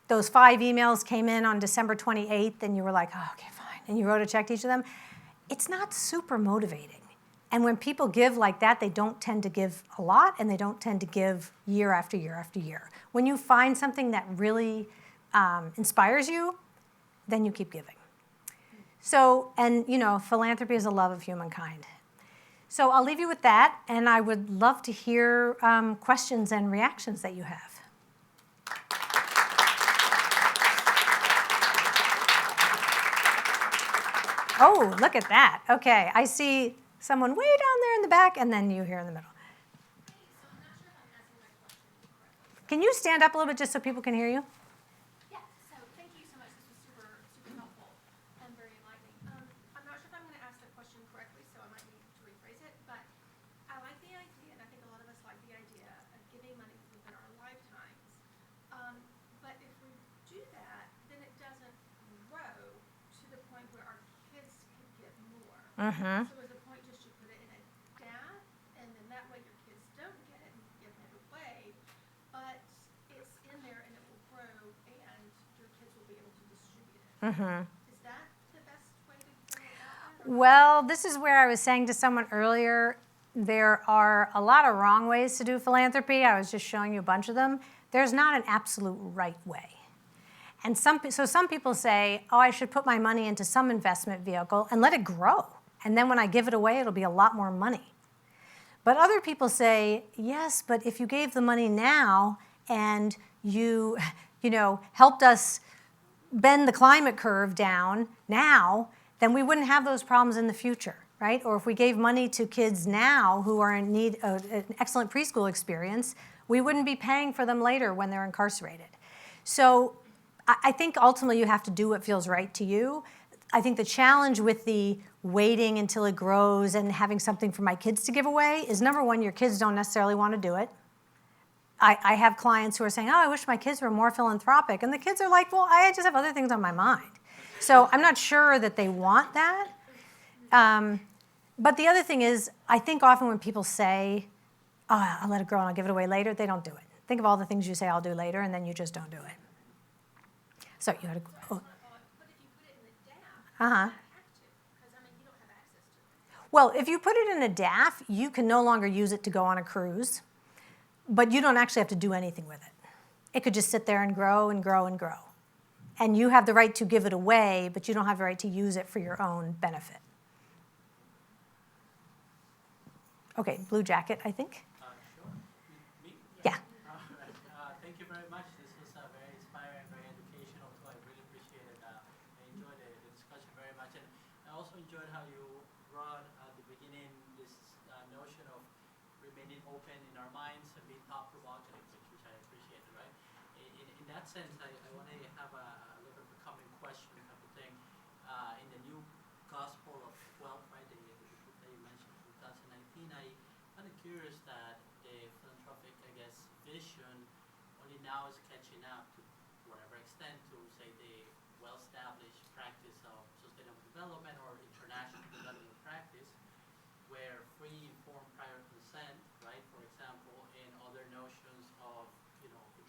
Speaker 2: those 5 emails came in on December 28th, and you were like, oh, okay, fine. And you wrote a check to each of them. It's not super motivating. And when people give like that, they don't tend to give a lot, and they don't tend to give year after year after year. When you find something that really inspires you, then you keep giving. So, and philanthropy is a love of humankind. So I'll leave you with that, and I would love to hear questions and reactions that you have. Oh, look at that. Okay, I see someone way down there in the back, and then you here in the middle. Can you stand up a little bit just so people can hear you?
Speaker 4: Yeah, so thank you so much. This was super, super helpful and very enlightening. I'm not sure if I'm going to ask the question correctly, so I might need to rephrase it, but I like the idea, and I think a lot of us like the idea of giving money within our lifetimes. But if we do that, then it doesn't grow to the point where our kids can get more.
Speaker 2: Mm-hmm.
Speaker 4: So is the point just to put it in a DAF, and then that way your kids don't get it and give it away, but it's in there and it will grow and your kids will be able to distribute it.
Speaker 2: Mm-hmm.
Speaker 4: Is that the best way to go about that?
Speaker 2: Well, this is where I was saying to someone earlier, there are a lot of wrong ways to do philanthropy. I was just showing you a bunch of them. There's not an absolute right way. And some people say, oh, I should put my money into some investment vehicle and let it grow. And then when I give it away, it'll be a lot more money. But other people say, yes, but if you gave the money now and you helped us bend the climate curve down now, then we wouldn't have those problems in the future, right? Or if we gave money to kids now who are in need of an excellent preschool experience, we wouldn't be paying for them later when they're incarcerated. So I think ultimately you have to do what feels right to you. I think the challenge with the waiting until it grows and having something for my kids to give away is, number one, your kids don't necessarily want to do it. I have clients who are saying, oh, I wish my kids were more philanthropic. And the kids are like, well, I just have other things on my mind. So I'm not sure that they want that. But the other thing is, I think often when people say, oh, I'll let it grow and I'll give it away later, they don't do it. Think of all the things you say I'll do later, and then you just don't do it. So you had a... Oh.
Speaker 4: But if you put it in the DAF,
Speaker 2: Uh-huh.
Speaker 4: you have to, because you don't have access to it.
Speaker 2: Well, if you put it in a DAF, you can no longer use it to go on a cruise, but you don't actually have to do anything with it. It could just sit there and grow and grow and grow. And you have the right to give it away, but you don't have the right to use it for your own benefit. Okay, blue jacket, I think.
Speaker 3: Sure. Me?
Speaker 2: Yeah.
Speaker 3: Thank you very much. This was very inspiring, very educational, so I really appreciate it. I enjoyed the discussion very much. And I also enjoyed how you brought at the beginning this notion of remaining open in our minds and being thought-provocative, which I appreciated, right? In that sense, I want to have a little bit of a common question type of thing. In the new Gospel of Wealth, right, the book that you mentioned, 2019, I'm kind of curious that the philanthropic, I guess, vision only now is catching up to whatever extent to, say, the well-established practice of sustainable development or international development practice, where free, informed, prior consent, right, for example, and other notions of,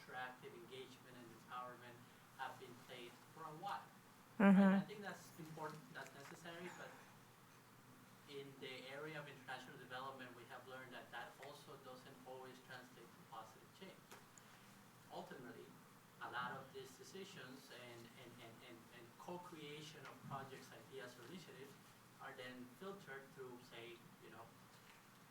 Speaker 3: interactive engagement and empowerment have been played for a while.
Speaker 2: Mm-hmm.
Speaker 3: Right? I think that's important, that's necessary, but in the area of international development, we have learned that that also doesn't always translate to positive change. Ultimately, a lot of these decisions and co-creation of projects, ideas, or initiatives are then filtered through, say,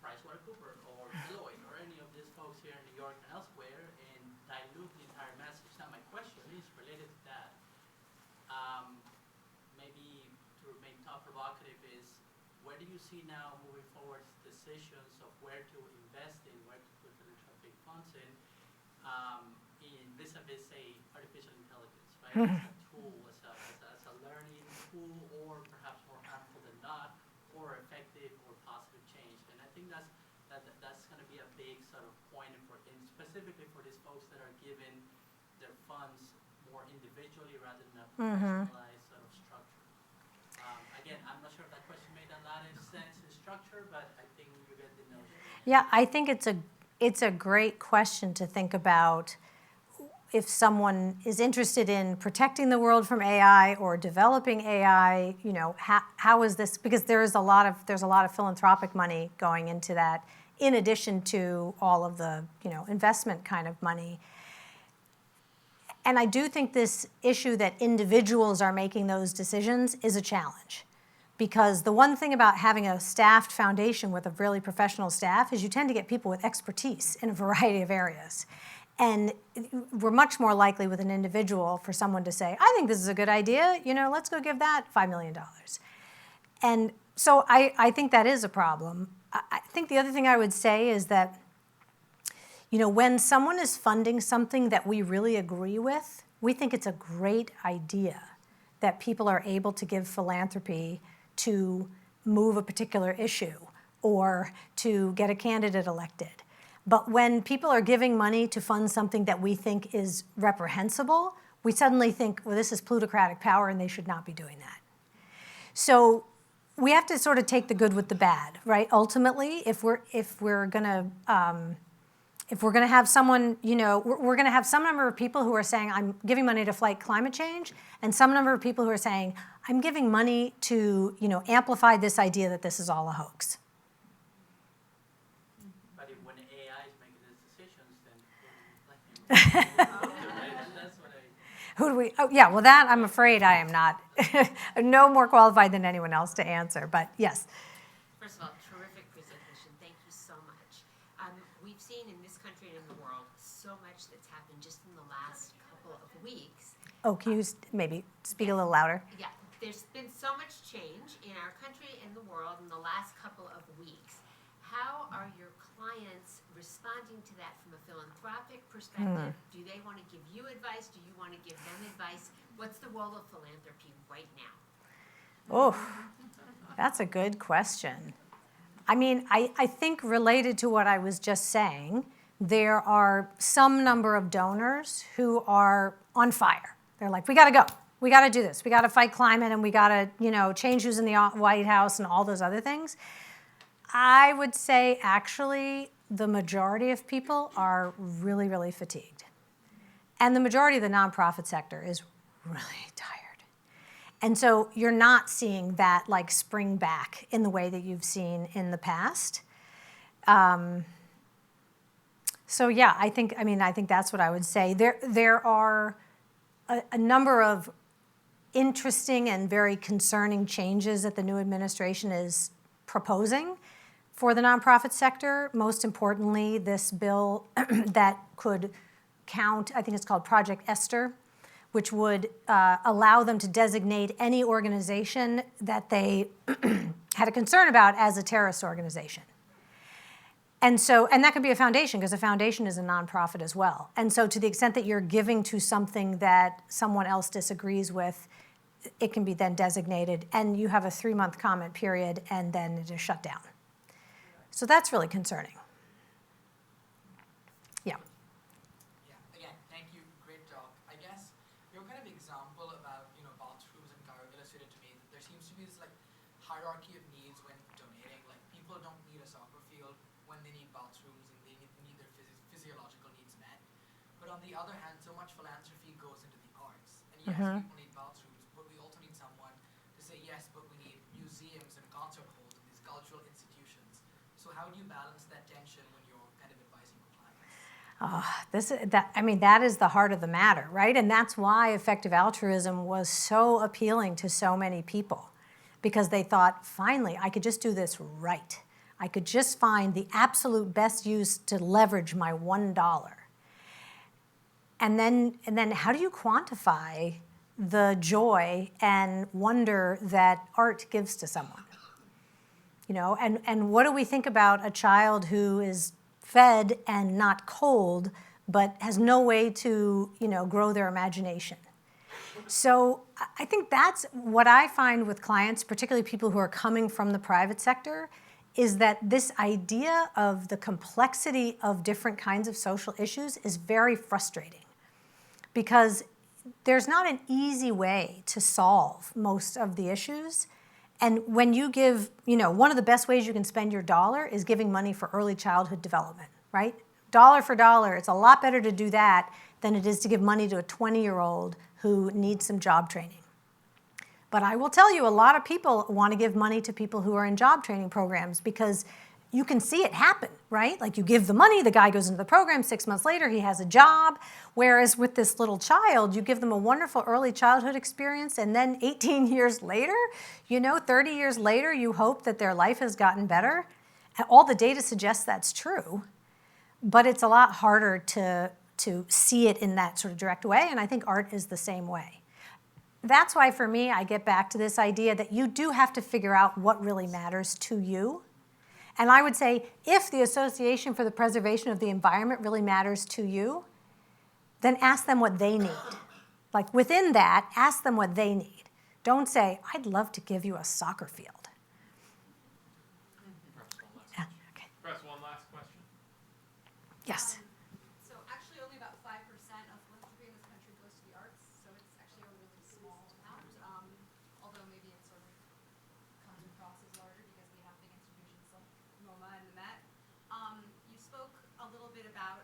Speaker 3: PricewaterhouseCoopers or Deloitte or any of these folks here in New York and elsewhere, and dilute the entire message. Now, my question is related to that. Maybe to remain thought-provocative is, where do you see now moving forward decisions of where to invest in, where to put philanthropic funds in vis-a-vis, say, artificial intelligence, right? As a tool, as a learning tool, or perhaps more harmful than not, or effective or positive change. And I think that's going to be a big sort of point, and specifically for these folks that are given their funds more individually rather than a personalized sort of structure. Again, I'm not sure if that question made a lot of sense in structure, but I think you get the notion.
Speaker 2: Yeah, I think it's a great question to think about. If someone is interested in protecting the world from AI or developing AI, how is this? Because there's a lot of philanthropic money going into that, in addition to all of the investment kind of money. And I do think this issue that individuals are making those decisions is a challenge. Because the one thing about having a staffed foundation with a really professional staff is you tend to get people with expertise in a variety of areas. And we're much more likely with an individual for someone to say, I think this is a good idea, let's go give that $5 million. And so I think that is a problem. I think the other thing I would say is that, when someone is funding something that we really agree with, we think it's a great idea that people are able to give philanthropy to move a particular issue or to get a candidate elected. But when people are giving money to fund something that we think is reprehensible, we suddenly think, well, this is plutocratic power and they should not be doing that. So we have to sort of take the good with the bad, right? Ultimately, if we're gonna have someone, we're gonna have some number of people who are saying, I'm giving money to fight climate change, and some number of people who are saying, I'm giving money to, amplify this idea that this is all a hoax.
Speaker 3: But when AI is making these decisions, then that's what
Speaker 2: Who do we, oh, yeah, well, that I'm afraid I am not no more qualified than anyone else to answer, but yes.
Speaker 5: First of all, terrific presentation. Thank you so much. We've seen in this country and in the world so much that's happened just in the last couple of weeks.
Speaker 2: Oh, can you maybe speak a little louder?
Speaker 5: Yeah, there's been so much change in our country and the world in the last couple of weeks. How are your clients responding to that from a philanthropic perspective? Do they want to give you advice? Do you want to give them advice? What's the role of philanthropy right now?
Speaker 2: Oh, that's a good question. I mean, I think related to what I was just saying, there are some number of donors who are on fire. They're like, we got to go. We got to do this. We got to fight climate, and we got to, change who's in the White House and all those other things. I would say, actually, the majority of people are really, really fatigued. And the majority of the nonprofit sector is really tired. And so you're not seeing that spring back in the way that you've seen in the past. So yeah, I think that's what I would say. There are a number of interesting and very concerning changes that the new administration is proposing for the nonprofit sector. Most importantly, this bill that could count, I think it's called Project Esther, which would allow them to designate any organization that they had a concern about as a terrorist organization. And that could be a foundation, because a foundation is a nonprofit as well. And so to the extent that you're giving to something that someone else disagrees with, it can be then designated, and you have a 3-month comment period, and then it is shut down. So that's really concerning. Yeah.
Speaker 6: Yeah, again, thank you, great talk. I guess your kind of example about, bathrooms and car illustrated to me that there seems to be this hierarchy of needs when donating. People don't need a soccer field when they need bathrooms, and they need their physiological needs met. But on the other hand, so much philanthropy goes into the arts. And yes, people need bathrooms, but we also need someone to say, yes, but we need museums and concert halls and these cultural institutions. So how do you balance that tension when you're kind of advising clients?
Speaker 2: That is the heart of the matter, right? And that's why effective altruism was so appealing to so many people, because they thought, finally, I could just do this right. I could just find the absolute best use to leverage my $1. And then how do you quantify the joy and wonder that art gives to someone? And what do we think about a child who is fed and not cold, but has no way to, grow their imagination? So I think that's what I find with clients, particularly people who are coming from the private sector, is that this idea of the complexity of different kinds of social issues is very frustrating, because there's not an easy way to solve most of the issues. And when you give, one of the best ways you can spend your dollar is giving money for early childhood development, right? Dollar for dollar, it's a lot better to do that than it is to give money to a 20-year-old who needs some job training. But I will tell you, a lot of people want to give money to people who are in job training programs, because you can see it happen, right? You give the money, the guy goes into the program, 6 months later, he has a job. Whereas with this little child, you give them a wonderful early childhood experience, and then 18 years later, 30 years later, you hope that their life has gotten better. All the data suggests that's true, but it's a lot harder to see it in that sort of direct way, and I think art is the same way. that's why for me, I get back to this idea that you do have to figure out what really matters to you. And I would say, if the Association for the Preservation of the Environment really matters to you, then ask them what they need. Like within that, ask them what they need. Don't say, I'd love to give you a soccer field.
Speaker 1: Perhaps one last question.
Speaker 2: Okay.
Speaker 1: Perhaps one last question.
Speaker 2: Yes.
Speaker 7: So actually only about 5% of philanthropy in this country goes to the arts, so it's actually a really small amount, although maybe it sort of comes across as larger because we have big institutions like MoMA and the Met. You spoke a little bit about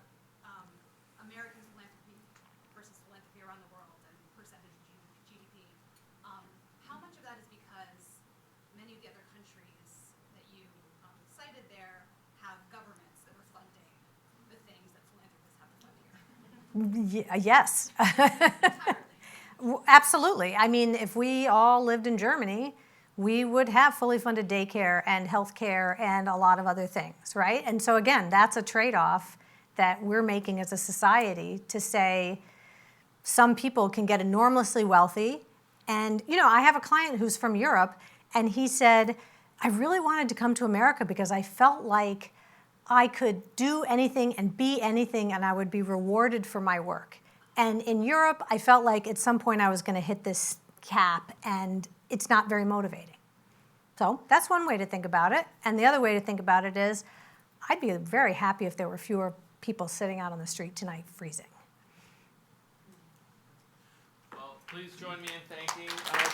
Speaker 7: American philanthropy versus philanthropy around the world and percentage of GDP. How much of that is because many of the other countries that you cited there have governments that are funding the things that philanthropists have to fund here?
Speaker 2: Yes. Absolutely. I mean, if we all lived in Germany, we would have fully funded daycare and healthcare and a lot of other things, right? And so again, that's a trade-off that we're making as a society to say some people can get enormously wealthy. And, you know, I have a client who's from Europe, and he said, I really wanted to come to America because I felt like I could do anything and be anything and I would be rewarded for my work. And in Europe, I felt like at some point I was going to hit this cap and it's not very motivating. So that's one way to think about it. And the other way to think about it is I'd be very happy if there were fewer people sitting out on the street tonight freezing.
Speaker 1: Well, please join me in thanking Paige.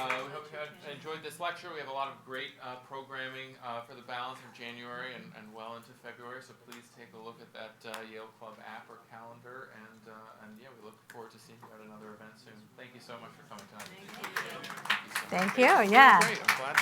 Speaker 1: We hope you enjoyed this lecture. We have a lot of great programming for the balance of January and well into February, so please take a look at that Yale Club app or calendar, and yeah, we look forward to seeing you at another event soon. Thank you so much for coming tonight.
Speaker 2: Thank you. Yeah.
Speaker 1: Great. I'm glad.